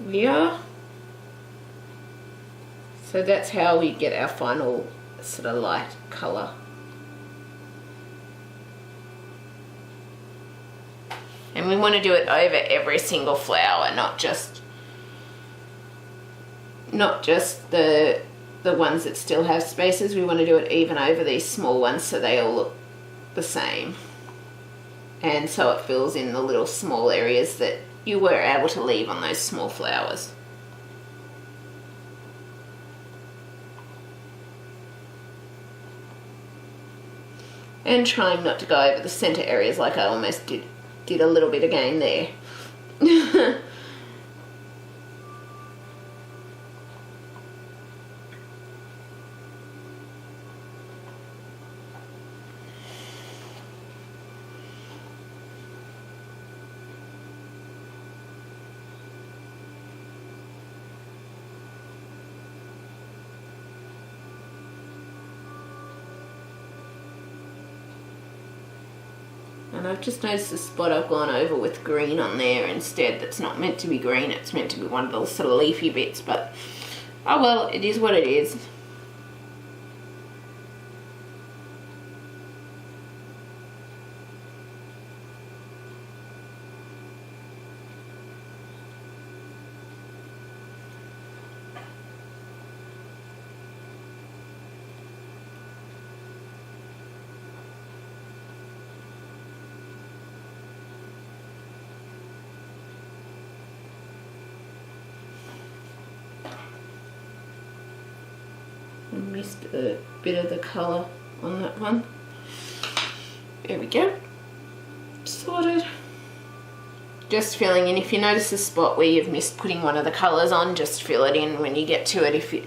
We are. So that's how we get our final sort of light colour. And we want to do it over every single flower, not just the ones that still have spaces. We want to do it even over these small ones so they all look the same. And so it fills in the little small areas that you were able to leave on those small flowers. And trying not to go over the centre areas like I almost did a little bit again there. And I've just noticed the spot I've gone over with green on there instead. That's not meant to be green, it's meant to be one of those sort of leafy bits, but oh well, it is what it is. missed a bit of the colour on that one. There we go. Sorted. Just filling in. If you notice a spot where you've missed putting one of the colours on, just fill it in when you get to it.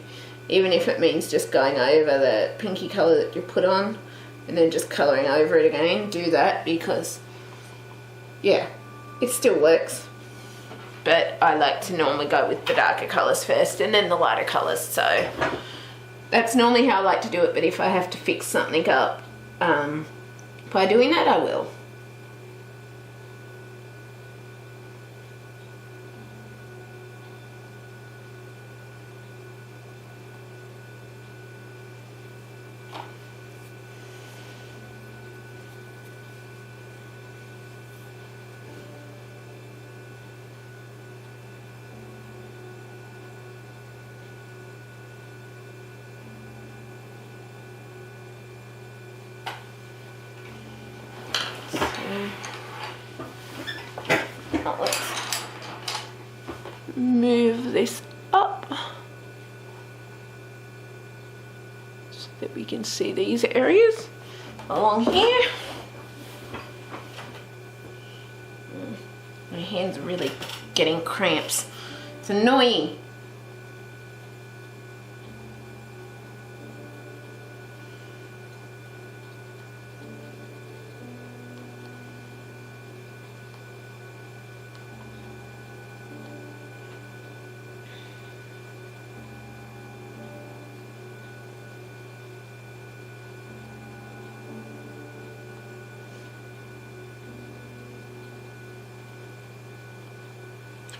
Even if it means just going over the pinky colour that you put on and then just colouring over it again, do that, because yeah, it still works. But I like to normally go with the darker colours first and then the lighter colours, so that's normally how I like to do it. But if I have to fix something up by doing that, I will. Let's move this up so that we can see these areas along here. My hands are really getting cramps. It's annoying.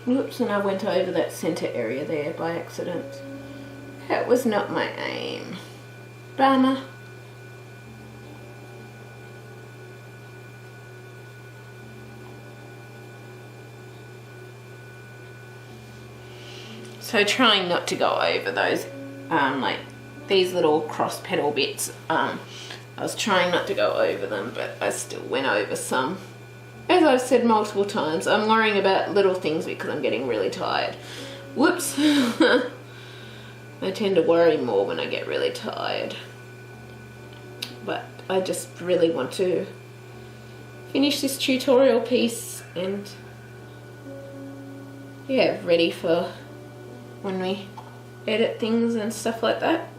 Whoops, and I went over that centre area there by accident. That was not my aim. Bummer. So trying not to go over those, like these little cross petal bits. I was trying not to go over them, but I still went over some. As I've said multiple times, I'm worrying about little things because I'm getting really tired. Whoops. I tend to worry more when I get really tired. But I just really want to finish this tutorial piece and yeah, ready for when we edit things and stuff like that.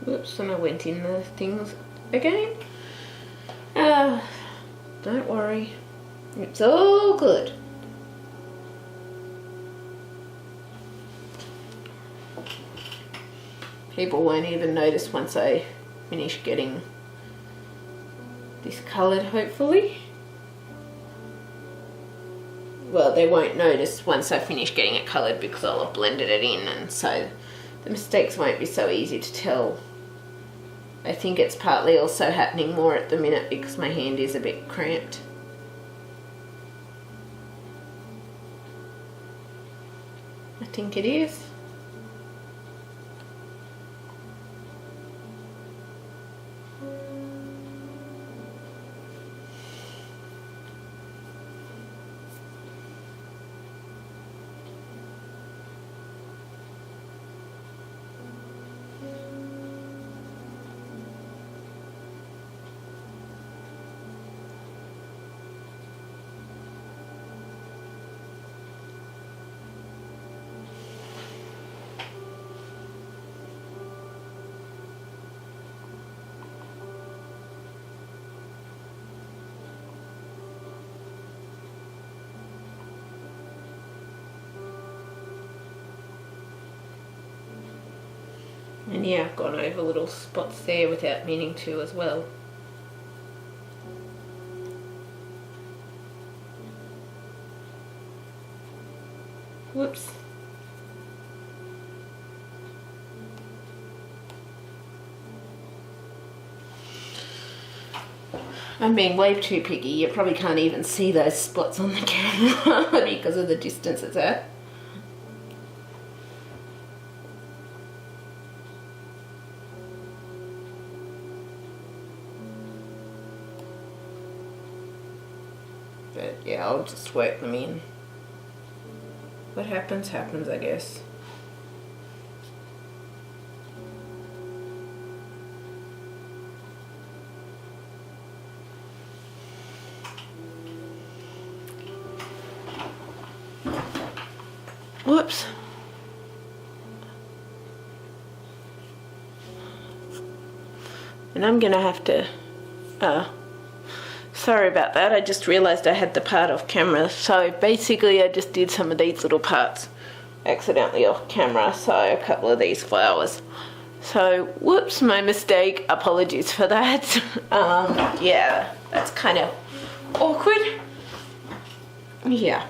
Whoops, and I went in the things again. Don't worry, it's all good. People won't even notice once I finish getting this coloured, hopefully. Well, they won't notice once I finish getting it coloured because I'll have blended it in, and so the mistakes won't be so easy to tell. I think it's partly also happening more at the minute because my hand is a bit cramped. I think it is. And yeah, I've gone over little spots there without meaning to as well. Whoops. I'm being way too picky. You probably can't even see those spots on the camera because of the distance it's at. But yeah, I'll just work them in. What happens, happens, I guess. Whoops. And I'm gonna have to, sorry about that, I just realised I had the part off camera. So basically I just did some of these little parts accidentally off camera, so a couple of these flowers. So, whoops, my mistake, apologies for that. Yeah, that's kind of awkward. Yeah.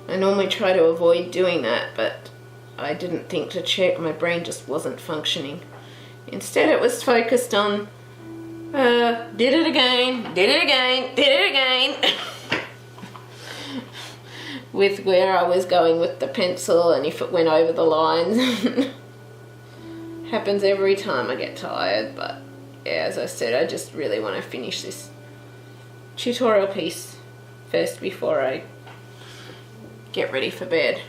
I normally try to avoid doing that, but I didn't think to check. My brain just wasn't functioning. Instead, it was focused on, did it again, did it again, did it again. With where I was going with the pencil and if it went over the lines. Happens every time I get tired, but yeah, as I said, I just really want to finish this tutorial piece first before I get ready for bed.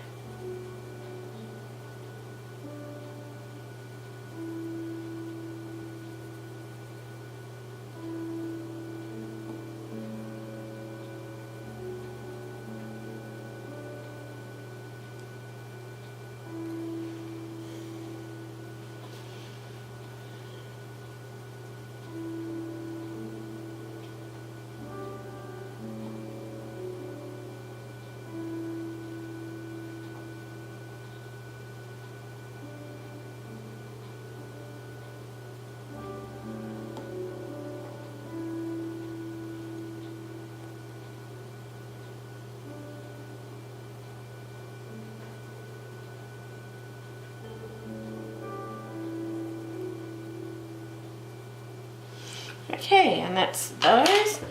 Okay, and that's those.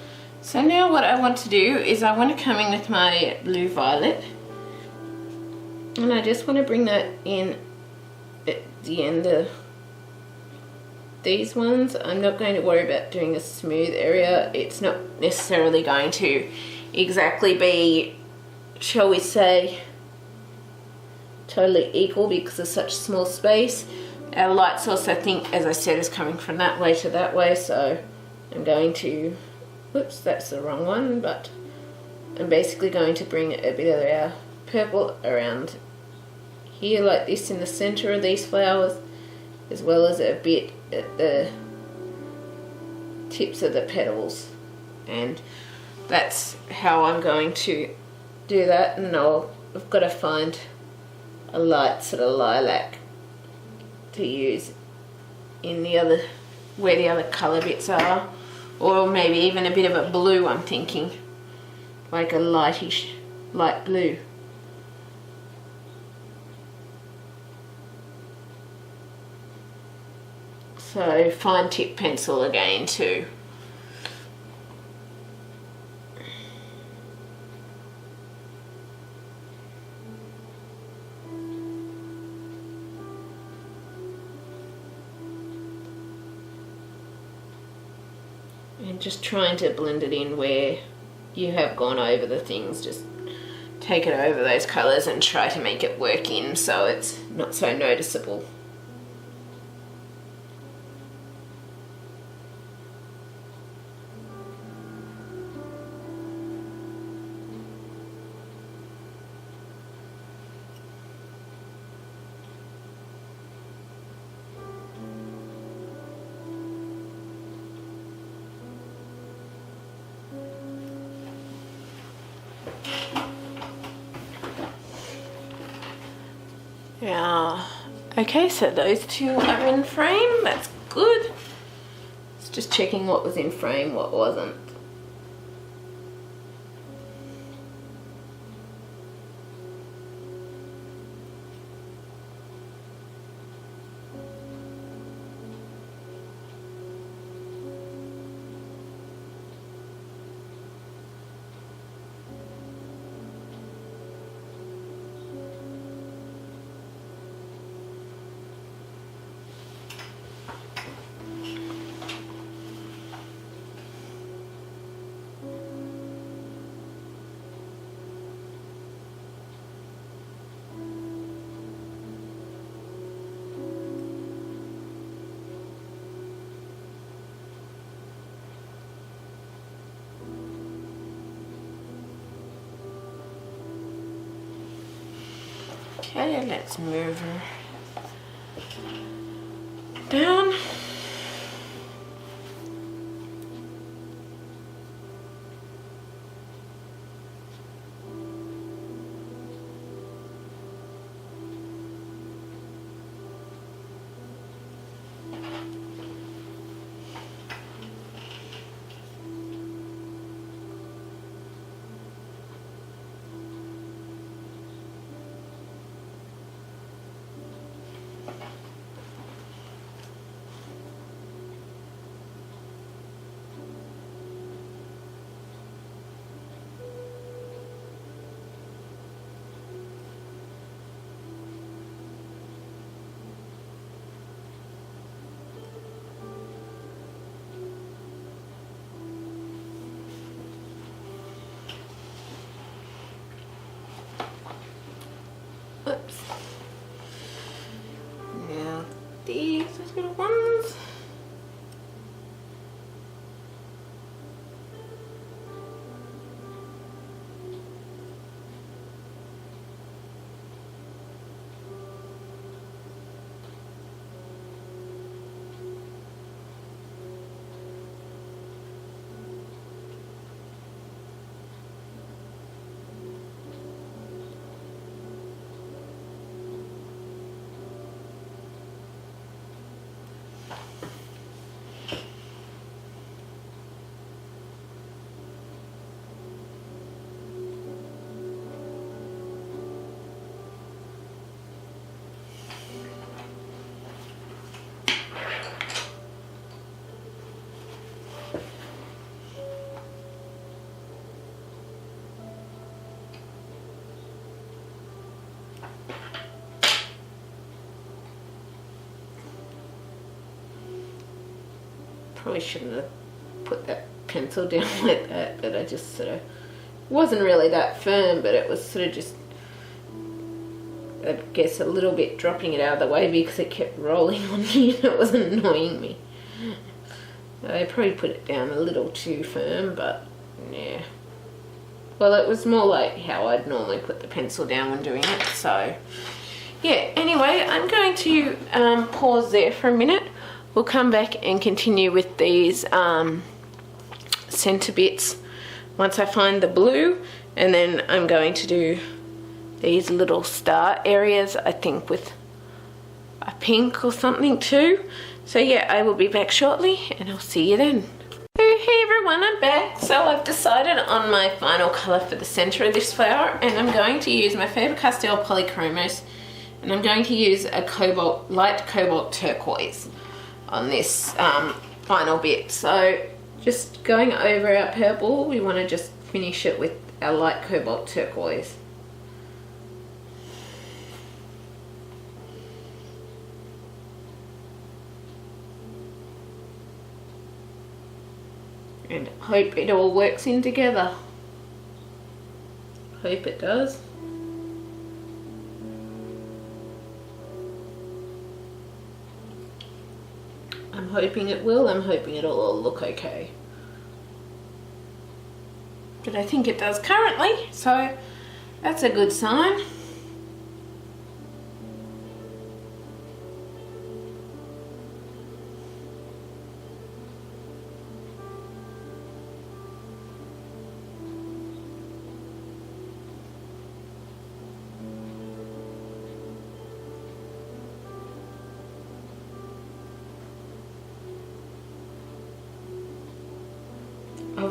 So now what I want to do is I want to come in with my blue violet, and I just want to bring that in at the end of these ones. I'm not going to worry about doing a smooth area. It's not necessarily going to exactly be, shall we say, totally equal because of such small space. Our light source, I think, as I said, is coming from that way to that way, so I'm going to, whoops, that's the wrong one, but I'm basically going to bring a bit of our purple around here like this in the center of these flowers, as well as a bit at the tips of the petals, and that's how I'm going to do that. And I've got to find a light sort of lilac to use in the other, where the other colour bits are, or maybe even a bit of a blue, I'm thinking, like a lightish light blue. So fine tip pencil again too. And just trying to blend it in where you have gone over the things. Just take it over those colours and try to make it work in so it's not so noticeable. Yeah. Okay, so those two are in frame. That's good. It's just checking what was in frame, what wasn't. Okay, let's move her down. Oops. Now these little ones. Probably shouldn't have put that pencil down like that, but I just sort of wasn't really that firm, but it was sort of just, I guess, a little bit dropping it out of the way because it kept rolling on me and it was annoying me. I probably put it down a little too firm, but yeah. Well, it was more like how I'd normally put the pencil down when doing it, so yeah. Anyway, I'm going to pause there for a minute. We'll come back and continue with these center bits once I find the blue, and then I'm going to do these little star areas, I think with a pink or something too. So yeah, I will be back shortly and I'll see you then. Hey everyone, I'm back. So I've decided on my final colour for the centre of this flower, and I'm going to use my Fabercastell Polychromos, and I'm going to use a light Cobolt Turquoise on this final bit. So just going over our purple, we want to just finish it with our light Cobolt Turquoise. And hope it all works in together. Hope it does. I'm hoping it will. I'm hoping it'll all look okay. But I think it does currently, so that's a good sign.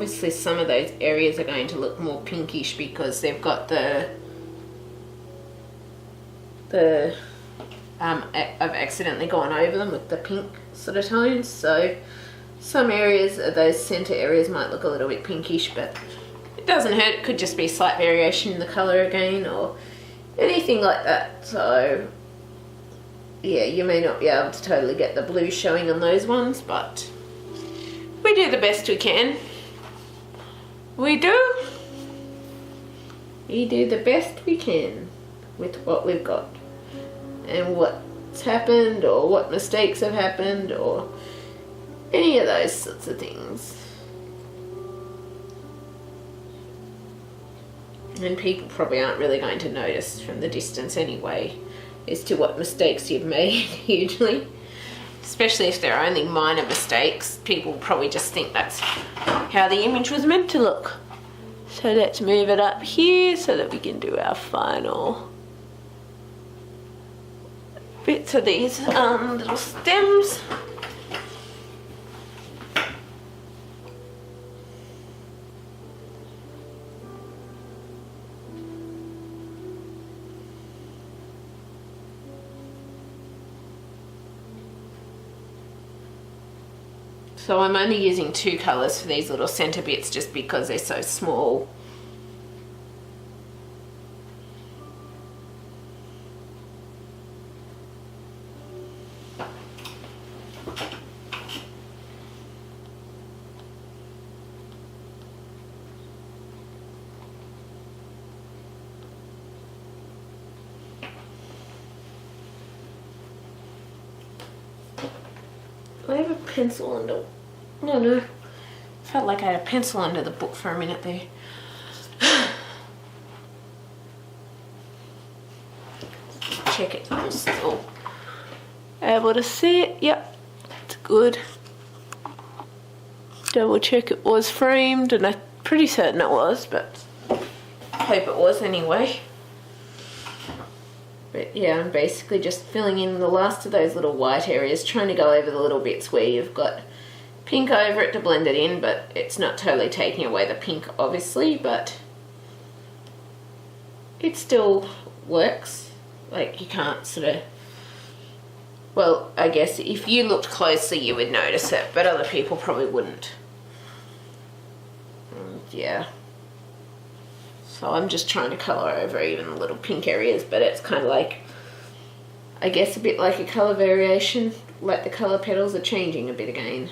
obviously some of those areas are going to look more pinkish because they've got I've accidentally gone over them with the pink sort of tones, so some areas of those center areas might look a little bit pinkish, but it doesn't hurt. It could just be a slight variation in the color again or anything like that. So yeah, you may not be able to totally get the blue showing on those ones, but we do the best we can. We do the best we can with what we've got and what's happened or what mistakes have happened or any of those sorts of things. And people probably aren't really going to notice from the distance anyway as to what mistakes you've made usually. Especially if they're only minor mistakes, people probably just think that's how the image was meant to look. So let's move it up here so that we can do our final bits of these little stems. So I'm only using 2 colours for these little centre bits just because they're so small. I have a pencil under. Oh no. Felt like I had a pencil under the book for a minute there. Check it. I'm still able to see it. Yep, it's good. Double check it was framed, and I'm pretty certain it was, but I hope it was anyway. But yeah, I'm basically just filling in the last of those little white areas, trying to go over the little bits where you've got pink over it to blend it in, but it's not totally taking away the pink obviously, but it still works. Like you can't sort of, well, I guess if you looked closely you would notice it, but other people probably wouldn't. And yeah. So I'm just trying to colour over even the little pink areas, but it's kind of like, I guess a bit like a colour variation, like the colour petals are changing a bit again.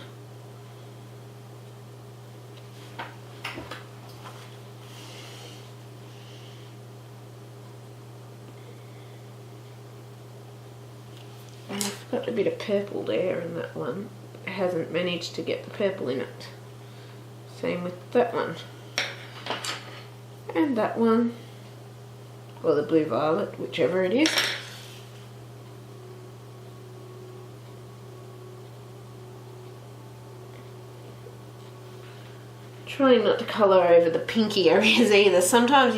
And I've got a bit of purple there in that one. It hasn't managed to get the purple in it. Same with that one. And that one, or the blue violet, whichever it is. Trying not to colour over the pinky areas either. Sometimes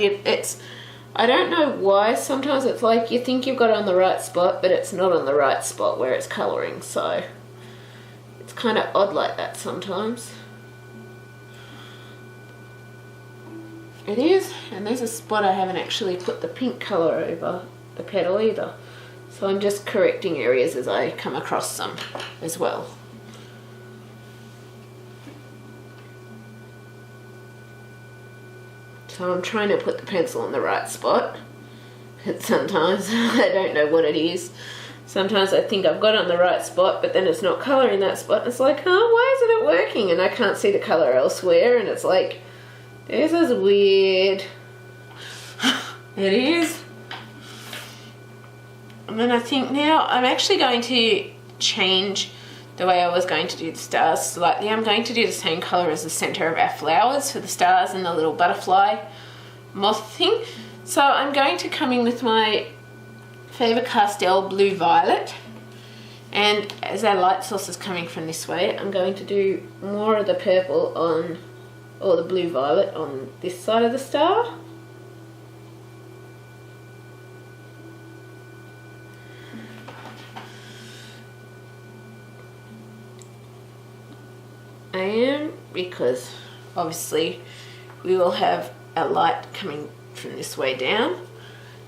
I don't know why, sometimes it's like you think you've got it on the right spot, but it's not on the right spot where it's colouring, so it's kind of odd like that sometimes. It is, and there's a spot I haven't actually put the pink colour over the petal either. So I'm just correcting areas as I come across them as well. So I'm trying to put the pencil in the right spot. But sometimes I don't know what it is. Sometimes I think I've got it on the right spot, but then it's not colouring that spot. And it's like, oh, why isn't it working? And I can't see the colour elsewhere, and it's like, this is weird. It is. And then I think now I'm actually going to change the way I was going to do the stars slightly. I'm going to do the same colour as the centre of our flowers for the stars and the little butterfly moth thing. So I'm going to come in with my Fabercastell Blue Violet, and as our light source is coming from this way, I'm going to do more of the purple on, or the blue violet on this side of the star. I am, because obviously we will have our light coming from this way down. And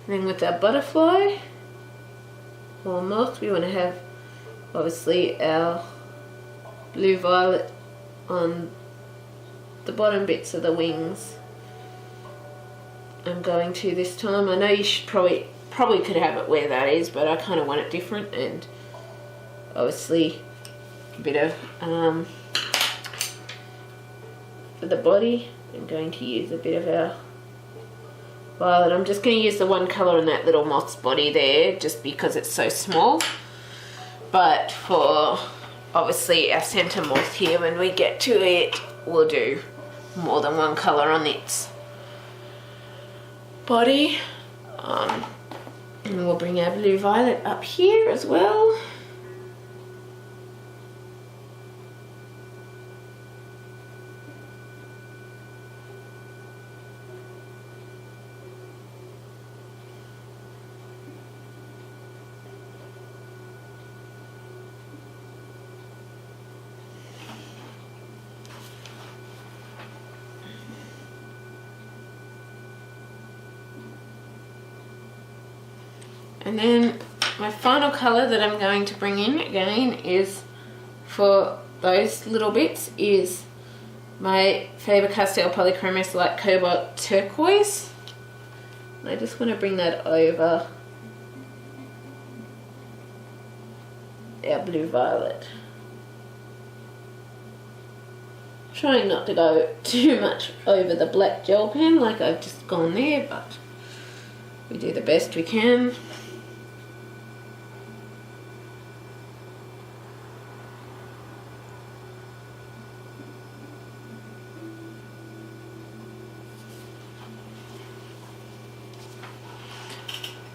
then with our butterfly or moth, we want to have obviously our blue violet on the bottom bits of the wings. I'm going to this time. I know you should probably could have it where that is, but I kind of want it different, and obviously a bit of for the body I'm going to use a bit of our violet. I'm just going to use the one colour on that little moth's body there just because it's so small, but for obviously our centre moth here, when we get to it, we'll do more than one colour on its body. And we'll bring our blue violet up here as well. And then my final colour that I'm going to bring in again is, for those little bits, is my Fabercastell Polychromos Light Cobolt Turquoise. And I just want to bring that over our blue violet. Trying not to go too much over the black gel pen like I've just gone there, but we do the best we can.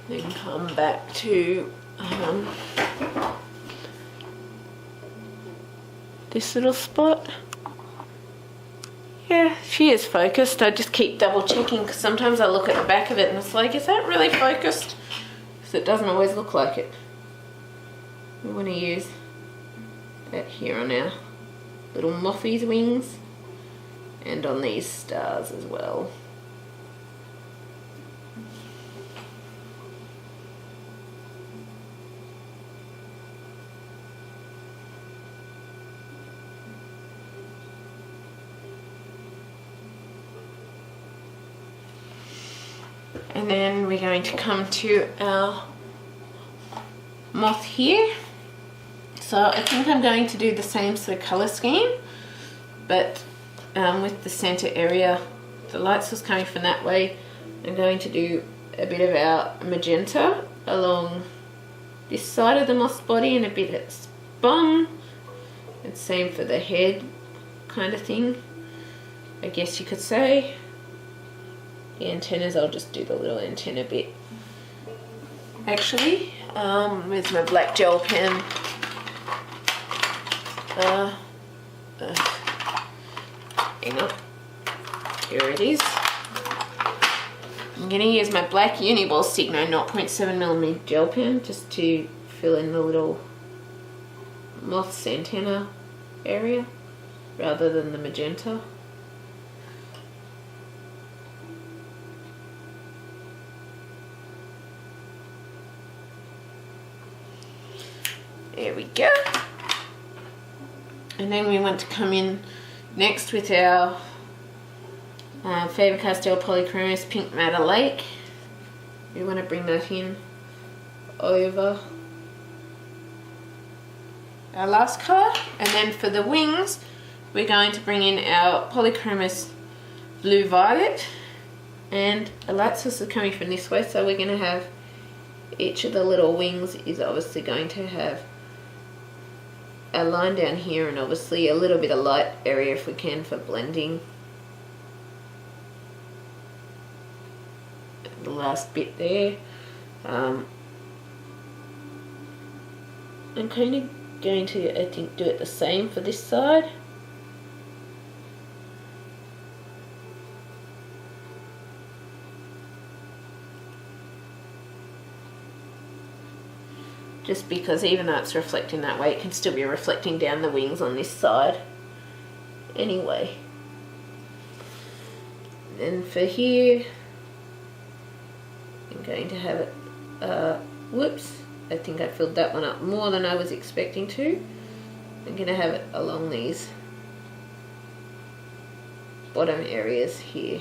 Then come back to this little spot. Yeah, she is focused. I just keep double checking because sometimes I look at the back of it and it's like, is that really focused? Because it doesn't always look like it. We want to use that here on our little mothie's wings and on these stars as well. And then we're going to come to our moth here. So I think I'm going to do the same sort of colour scheme, but with the centre area, the light source coming from that way, I'm going to do a bit of our magenta along this side of the moth's body and a bit at spun, and same for the head kind of thing, I guess you could say. The antennas, I'll just do the little antenna bit actually with my black gel pen. Hang on, here it is. I'm going to use my black Uniball Signo 0.7mm gel pen just to fill in the little moth's antenna area rather than the magenta. There we go. And then we want to come in next with our Fabercastell Polychromos Pink Madder Lake. We want to bring that in over our last colour. And then for the wings, we're going to bring in our Polychromos Blue Violet. And a light source is coming from this way, so we're going to have each of the little wings is obviously going to have a line down here and obviously a little bit of light area if we can for blending. The last bit there. I'm kind of going to, I think, do it the same for this side. Just because even though it's reflecting that way, it can still be reflecting down the wings on this side anyway. then for here, I'm going to have it, whoops, I think I filled that one up more than I was expecting to. I'm going to have it along these bottom areas here.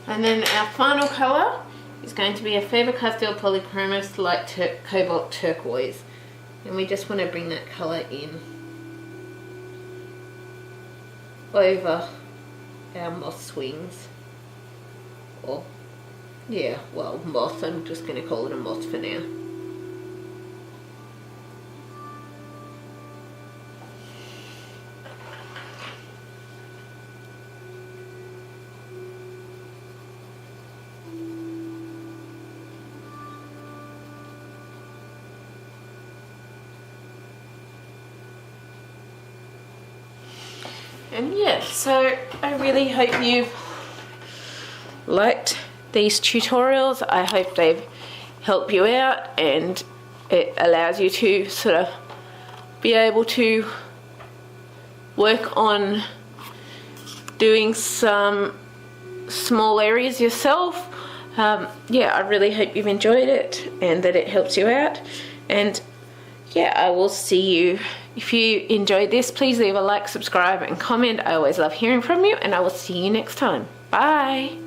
And then our final colour is going to be a Fabercastell Polychromos Light Cobolt Turquoise. And we just want to bring that colour in over our moth swings. Or, yeah, well, moth. I'm just going to call it a moth for now. And yeah, so I really hope you've liked these tutorials. I hope they've helped you out and it allows you to sort of be able to work on doing some small areas yourself. Yeah, I really hope you've enjoyed it and that it helps you out. And yeah, I will see you. If you enjoyed this, please leave a like, subscribe and comment. I always love hearing from you, and I will see you next time. Bye.